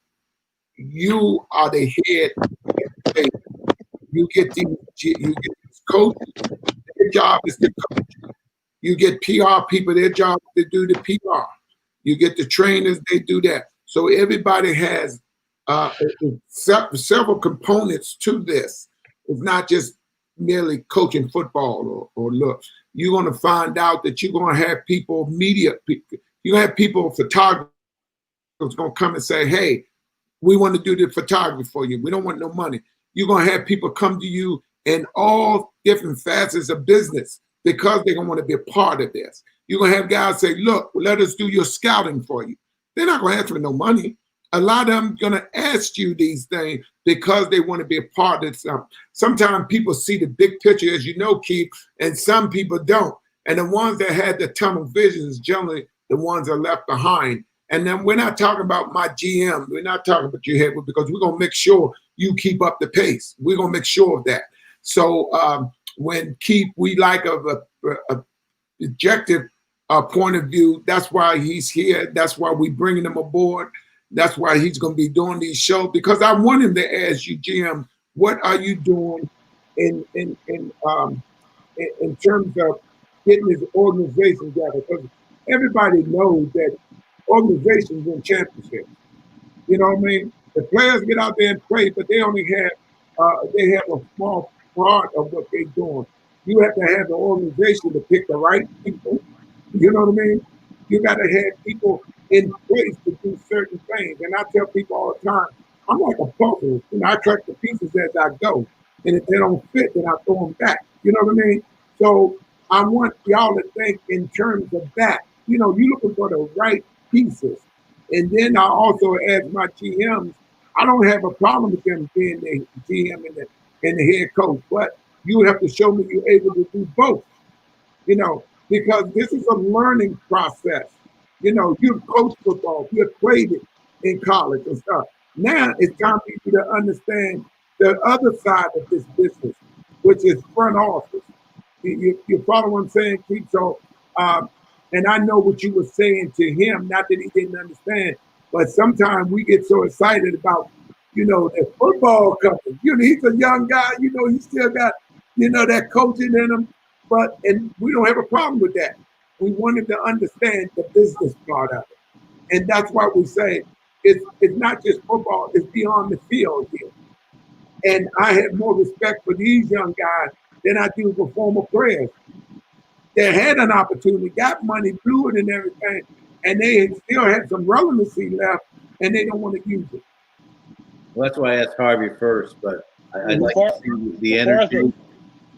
Speaker 2: you are the head. You get these coaches, their job is to coach. You get PR people, their job is to do the PR. You get the trainers, they do that. So everybody has several components to this. It's not just merely coaching football or look. You're going to find out that you're going to have people, media people, you're going to have people, photographers going to come and say, hey, we want to do the photography for you. We don't want no money. You're going to have people come to you in all different facets of business because they're going to want to be a part of this. You're going to have guys say, look, let us do your scouting for you. They're not going to ask for no money. A lot of them are going to ask you these things because they want to be a part of something. Sometimes people see the big picture, as you know, Keith, and some people don't. And the ones that had the tunnel vision is generally the ones that are left behind. And then we're not talking about my GM. We're not talking about your head, because we're going to make sure you keep up the pace. We're going to make sure of that. So when Keith, we like a objective point of view. That's why he's here. That's why we're bringing him aboard. That's why he's going to be doing these shows, because I want him to ask you, Jim, what are you doing in terms of getting his organization together? Because everybody knows that organizations win championships. You know what I mean? The players get out there and play, but they only have a small part of what they're doing. You have to have an organization to pick the right people. You know what I mean? You got to have people in place to do certain things. And I tell people all the time, I'm like a puzzle. You know, I collect the pieces as I go. And if they don't fit, then I throw them back. You know what I mean? So I want y'all to think in terms of that. You know, you're looking for the right pieces. And then I also ask my GMs, I don't have a problem with them being the GM and the head coach, but you have to show me you're able to do both, you know, because this is a learning process. You know, you've coached football, you've played it in college and stuff. Now it's time for you to understand the other side of this business, which is front office. You follow what I'm saying, Keith? So, and I know what you were saying to him, not that he didn't understand, but sometimes we get so excited about, you know, the football company. You know, he's a young guy, you know, he still got, you know, that coaching in him, and we don't have a problem with that. We want him to understand the business part of it. And that's why we say it's not just football, it's beyond the field here. And I have more respect for these young guys than I do for former players. They had an opportunity, got money, blew it and everything, and they still had some relevancy left, and they don't want to use it.
Speaker 4: Well, that's why I asked Harvey first, but I'd like to see the energy.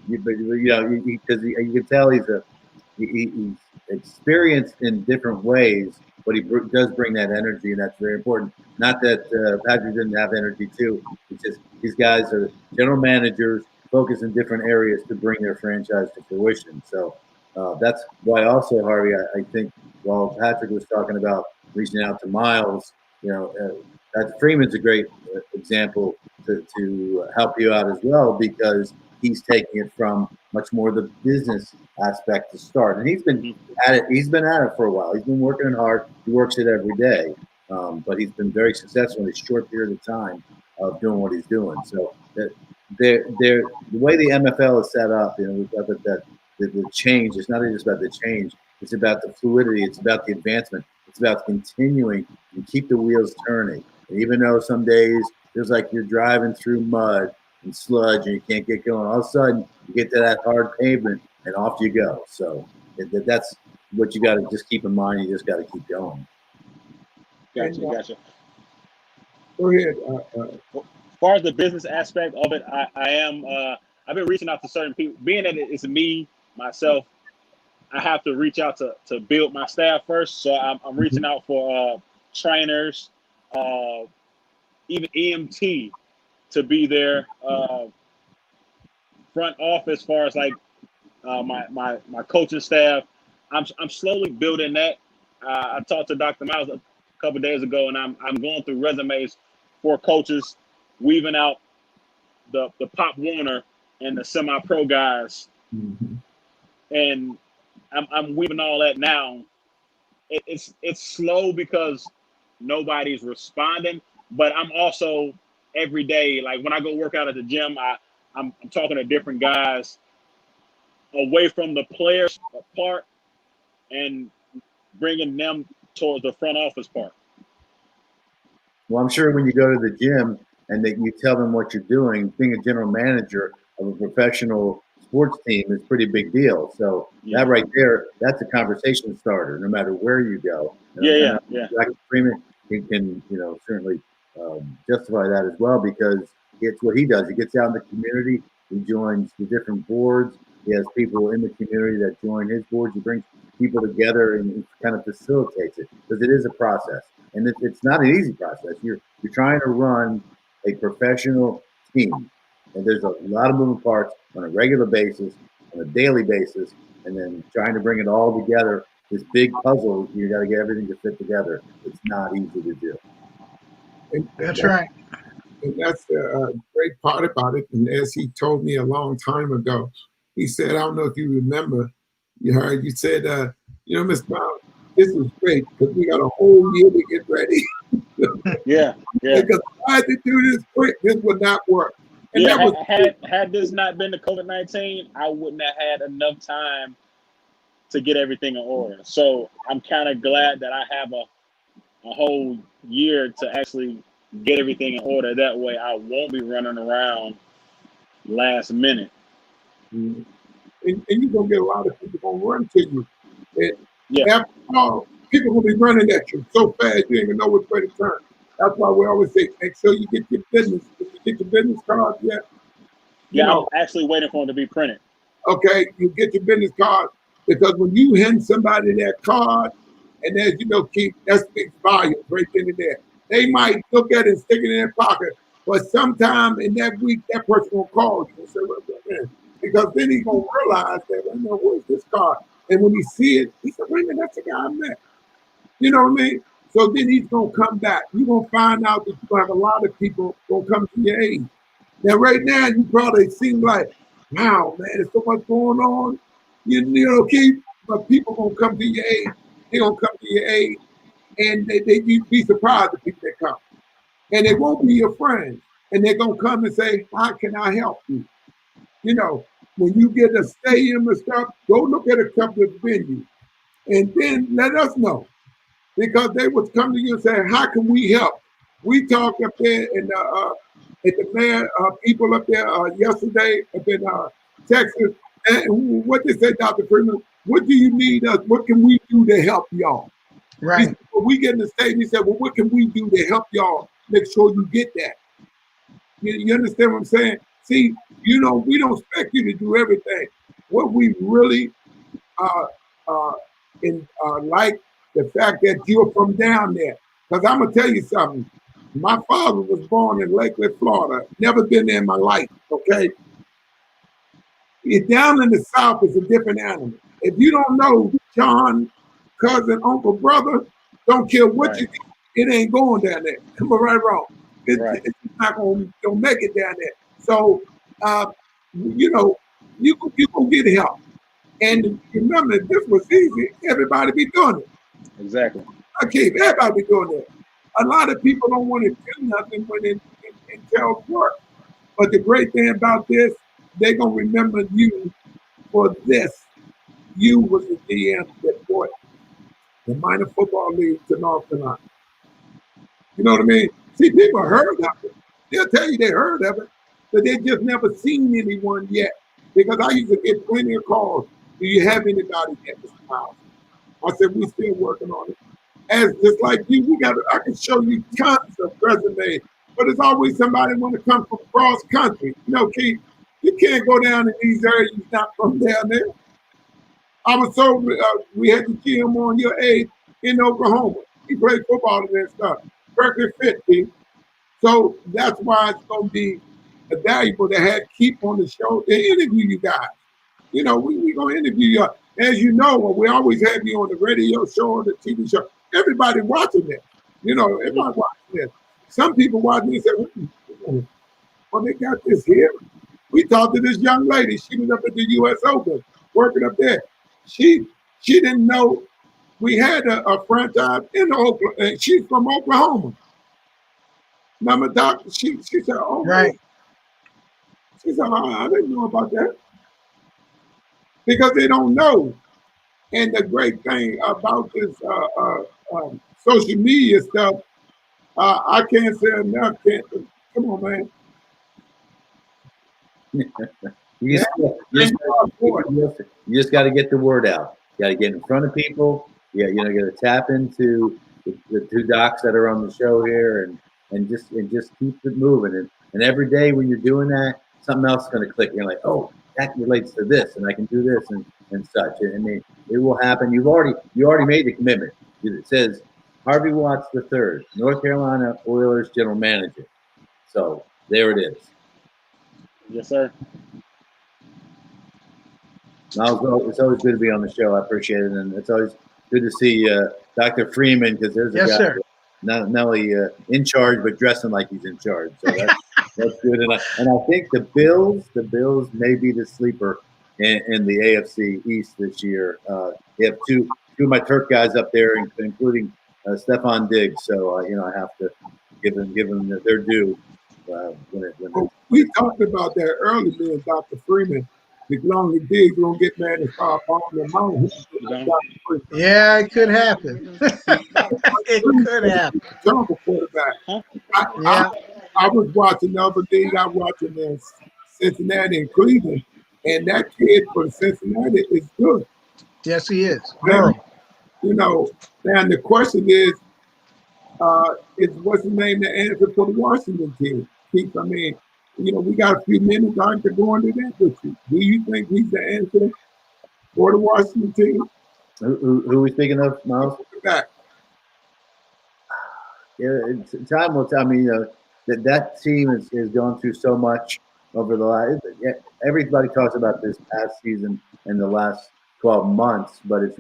Speaker 4: Because you can tell he's experienced in different ways, but he does bring that energy, and that's very important. Not that Patrick didn't have energy too. It's just these guys are general managers, focus in different areas to bring their franchise to fruition. So that's why also, Harvey, I think while Patrick was talking about reaching out to Myles, you know, Freeman's a great example to help you out as well, because he's taking it from much more the business aspect to start. And he's been at it. He's been at it for a while. He's been working hard. He works it every day. But he's been very successful in a short period of time of doing what he's doing. So the way the MFL is set up, you know, we've got the change. It's not just about the change. It's about the fluidity. It's about the advancement. It's about continuing and keep the wheels turning. And even though some days feels like you're driving through mud and sludge and you can't get going, all of a sudden you get to that hard pavement and off you go. So that's what you got to just keep in mind. You just got to keep going.
Speaker 5: Gotcha.
Speaker 2: Go ahead.
Speaker 5: As far as the business aspect of it, I've been reaching out to certain people. Being that it's me, myself, I have to reach out to build my staff first. So I'm reaching out for trainers, even EMT to be there, front office as far as like my coaching staff. I'm slowly building that. I talked to Dr. Myles a couple of days ago, and I'm going through resumes for coaches, weaving out the Pop Warner and the semi-pro guys, and I'm weaving all that now. It's slow because nobody's responding, but I'm also every day, like when I go work out at the gym, I'm talking to different guys away from the players part and bringing them towards the front office part.
Speaker 4: Well, I'm sure when you go to the gym and that you tell them what you're doing, being a general manager of a professional sports team is a pretty big deal. So that right there, that's a conversation starter, no matter where you go.
Speaker 5: Yeah.
Speaker 4: Dr. Freeman can certainly justify that as well, because it's what he does. He gets out in the community. He joins the different boards. He has people in the community that join his boards. He brings people together and he kind of facilitates it, because it is a process, and it's not an easy process. You're trying to run a professional team, and there's a lot of moving parts on a regular basis, on a daily basis, and then trying to bring it all together. This big puzzle, you got to get everything to fit together. It's not easy to do.
Speaker 3: That's right.
Speaker 2: And that's the great part about it. And as he told me a long time ago, he said, I don't know if you remember, you said, You know, Miss Brown, this is great because we got a whole year to get ready.
Speaker 5: Yeah.
Speaker 2: Because I had to do this quick, this would not work. And
Speaker 5: Yeah,
Speaker 2: that was
Speaker 5: had this not been the COVID-19, I wouldn't have had enough time to get everything in order. So I'm kind of glad that I have a whole year to actually get everything in order. That way I won't be running around last minute.
Speaker 2: and you're gonna get a lot of people gonna run to you. And
Speaker 5: Yeah.
Speaker 2: after all, people gonna be running at you so fast you ain't even know which way to turn. That's why we always say, make sure you get your business. If you get your business card yet,
Speaker 5: Yeah, I'm actually waiting for them to be printed.
Speaker 2: okay, you get your business card because when you hand somebody that card, and as you know, Keith, that speaks volumes right then and there. They might look at it and stick it in their pocket, but sometime in that week, that person will call you and say, "What's that man?" Because then he's gonna realize that, I know, where's this card? And when he see it, he said, "Wait a minute, that's the guy I met." You know what I mean? So then he's gonna come back. You're gonna find out that you're gonna have a lot of people gonna come to your aid. Now, right now, you probably seem like, wow, man, there's so much going on. You know, Keith, but people gonna come to your aid. They're gonna come to your aid, and you'd be surprised the people that come. And they won't be your friends. And they're gonna come and say, how can I help you? You know, when you get a stadium and stuff, go look at a couple of venues. And then let us know. Because they would come to you and say, how can we help? We talked up there in at the mayor, people up there yesterday up in Texas. And what they say, Dr. Freeman, what do you need us? What can we do to help y'all?
Speaker 3: Right.
Speaker 2: When we get in the state, he said, well, what can we do to help y'all make sure you get that? You understand what I'm saying? See, you know, we don't expect you to do everything. What we really like the fact that you're from down there. Because I'm going to tell you something. My father was born in Lakeland, Florida. Never been there in my life, okay? Down in the South is a different animal. If you don't know John, cousin, uncle, brother, don't care what you do, it ain't going down there. Come on, right or wrong. It's not going to make it down there. So, you know, you can get help. And remember, if this was easy, everybody be doing it.
Speaker 5: Exactly.
Speaker 2: Okay, everybody be doing it. A lot of people don't want to do nothing when it entails work. But the great thing about this, they're going to remember you for this. You was the GM that brought the minor football league to North Carolina. You know what I mean? See, people heard of it. They'll tell you they heard of it, but they just never seen anyone yet. Because I used to get plenty of calls. Do you have anybody yet, Mr. Myles? I said, we're still working on it. As just like you, I can show you tons of resumes, but there's always somebody want to come from cross country. You know, Keith, you can't go down in these areas you're not from down there. I was told we had the GM on your age in Oklahoma. He played football and that stuff. Perfect fit, Keith. So that's why it's going to be valuable to have Keith on the show and interview you guys. You know, we going to interview you. As you know, we always have you on the radio show, or the TV show. Everybody watching this. You know, everybody watching this. Some people watching this and say, well, they got this here. We talked to this young lady. She was up at the U.S. Open, working up there. She didn't know we had a franchise in Oklahoma. And she's from Oklahoma. Remember, Doc? She said, oh,
Speaker 3: right.
Speaker 2: She said, I didn't know about that. Because they don't know. And the great thing about this social media stuff, I can't say enough. Come on, man.
Speaker 4: You just got to get the word out. You got to get in front of people. Yeah, you know, you got to tap into the two docs that are on the show here, and just keep it moving. And every day when you're doing that, something else is going to click. You're like, oh, that relates to this, and I can do this, and such. I mean, it will happen. You already made the commitment. It says Harvey Watts III, North Carolina Oilers general manager. So there it is.
Speaker 5: Yes, sir.
Speaker 4: Myles, it's always good to be on the show. I appreciate it, and it's always good to see Dr. Freeman, because there's a guy not only in charge but dressing like he's in charge. So that's good. And I think the Bills may be the sleeper in the AFC East this year. They have two two of my Turk guys up there, including Stefan Diggs. So I have to give them their due.
Speaker 2: We talked about that earlier, me and Dr. Freeman. As long as Diggs don't get mad and start bombing them out.
Speaker 3: Yeah, it could happen. It could happen.
Speaker 2: Terrible quarterback.
Speaker 3: Yeah.
Speaker 2: I was watching the other league. I was watching Cincinnati and Cleveland, and that kid for Cincinnati is good.
Speaker 3: Yes, he is.
Speaker 2: And, and the question is what's his name the answer for the Washington team? Keith, I mean, we got a few minutes. I could go into that with you. Do you think he's the answer for the Washington team?
Speaker 4: Who are we speaking of, Myles?
Speaker 2: Back.
Speaker 4: Yeah, time will tell. I mean, that team has gone through so much over the last. Everybody talks about this past season and the last 12 months, but it's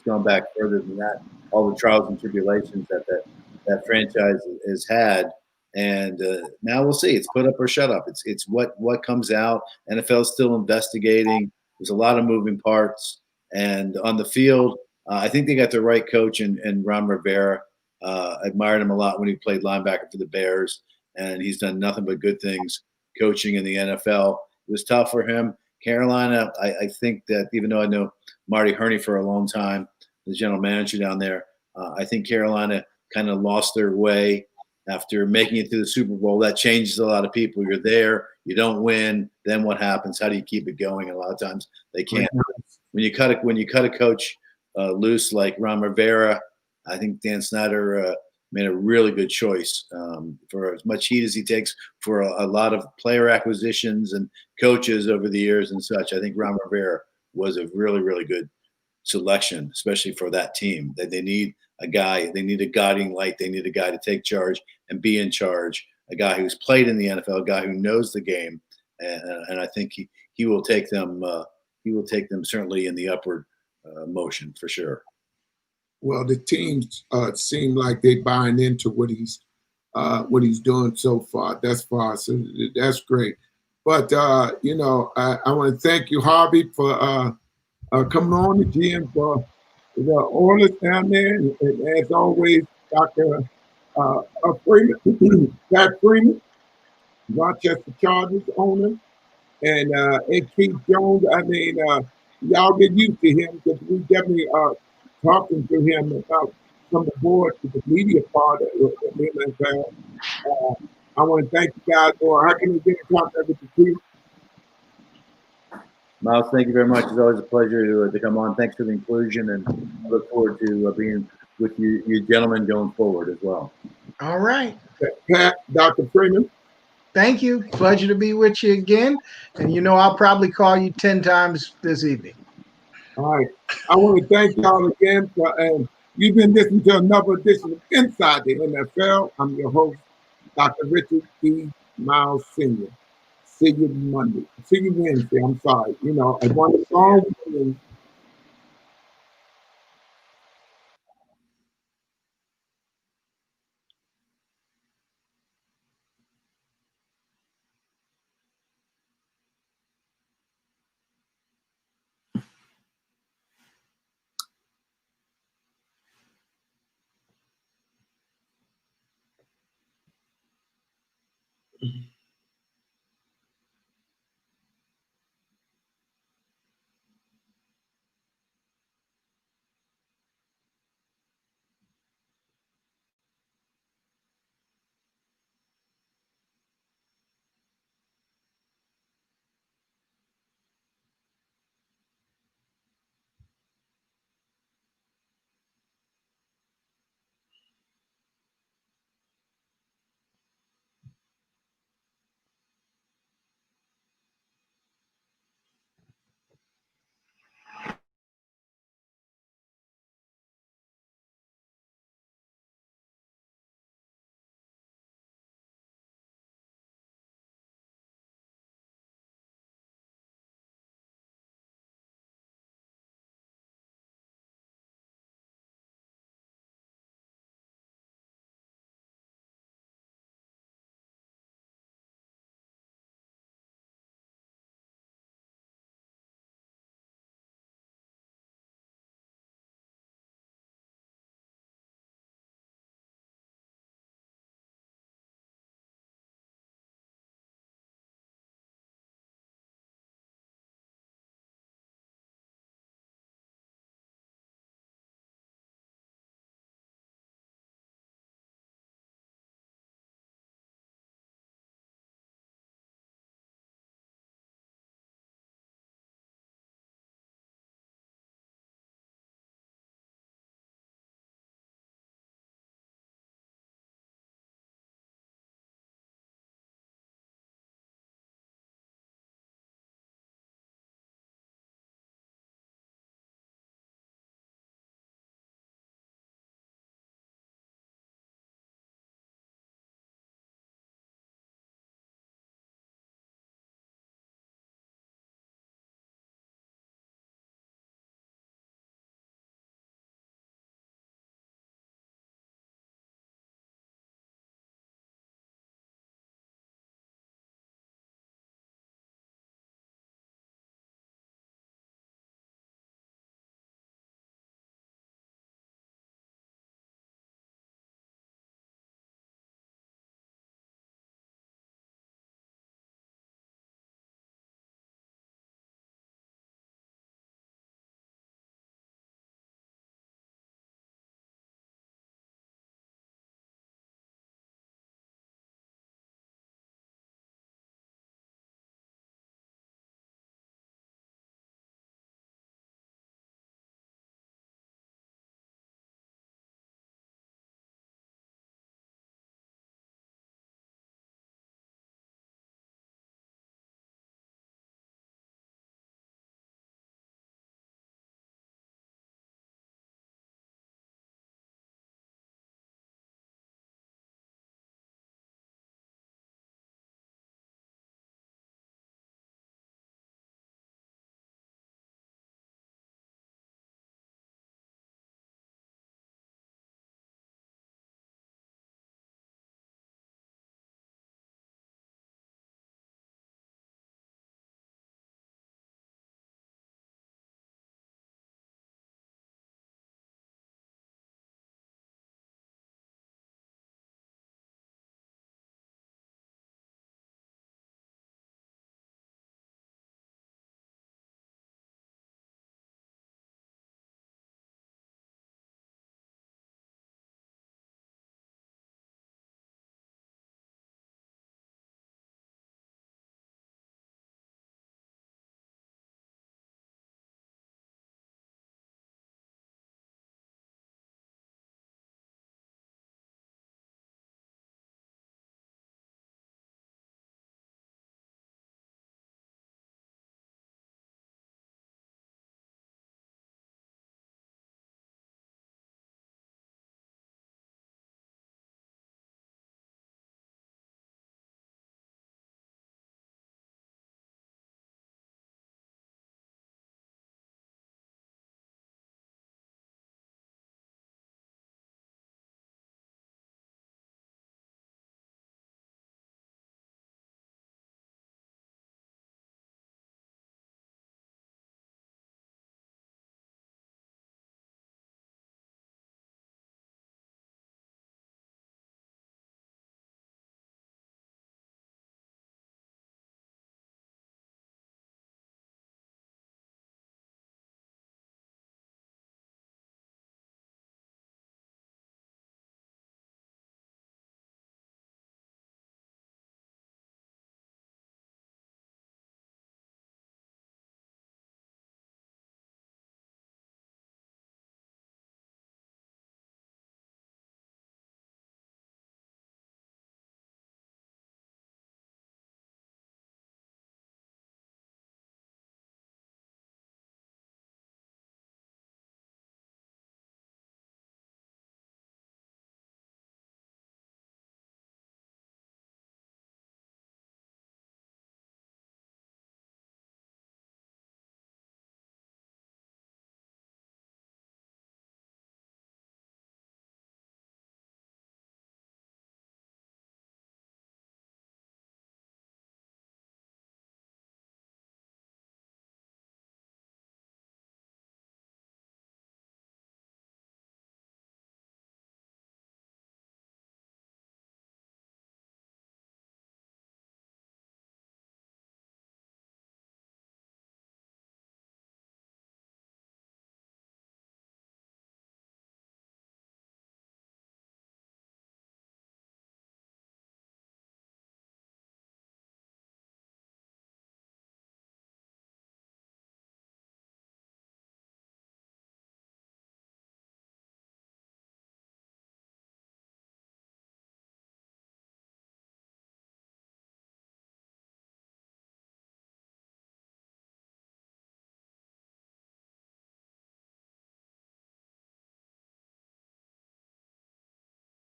Speaker 4: gone back further than that. All the trials and tribulations that franchise has had, and now we'll see. It's put up or shut up. It's what comes out. NFL is still investigating. There's a lot of moving parts, and on the field, I think they got the right coach in Ron Rivera. I admired him a lot when he played linebacker for the Bears, and he's done nothing but good things coaching in the NFL. It was tough for him. Carolina, I think that even though I know Marty Herney for a long time, the general manager down there, I think Carolina kind of lost their way after making it to the Super Bowl. That changes a lot of people. You're there, you don't win, then what happens? How do you keep it going? And a lot of times they can't. When you cut a coach loose like Ron Rivera, I think Dan Snyder made a really good choice for as much heat as he takes for a lot of player acquisitions and coaches over the years and such. I think Ron Rivera was a really, really good selection, especially for that team. That they need a guy, they need a guiding light, they need a guy to take charge and be in charge, a guy who's played in the NFL, a guy who knows the game, and I think he will take them. He will take them certainly in the upward motion for sure.
Speaker 2: Well, the teams seem like they're buying into what he's doing so far. So that's great. But I want to thank you, Harvey, for coming on, the GM for the Oilers down there, and as always, Dr. Freeman, Pat Freeman, Rochester Chargers owner, and Keith Jones. I mean, y'all get used to him because we definitely are talking to him about from the board to the media part of the MFL. I want to thank you guys for how can we get in contact with the team?
Speaker 4: Myles, thank you very much. It's always a pleasure to come on. Thanks for the inclusion, and I look forward to being with you gentlemen going forward as well.
Speaker 3: All right.
Speaker 2: Pat, Dr. Freeman.
Speaker 3: Thank you. Pleasure to be with you again. And I'll probably call you 10 times this evening.
Speaker 2: All right. I want to thank y'all again and you've been listening to another edition of Inside the NFL. I'm your host, Dr. Richard E. Myles Sr. See you Monday. See you Wednesday. I'm sorry. I want a song.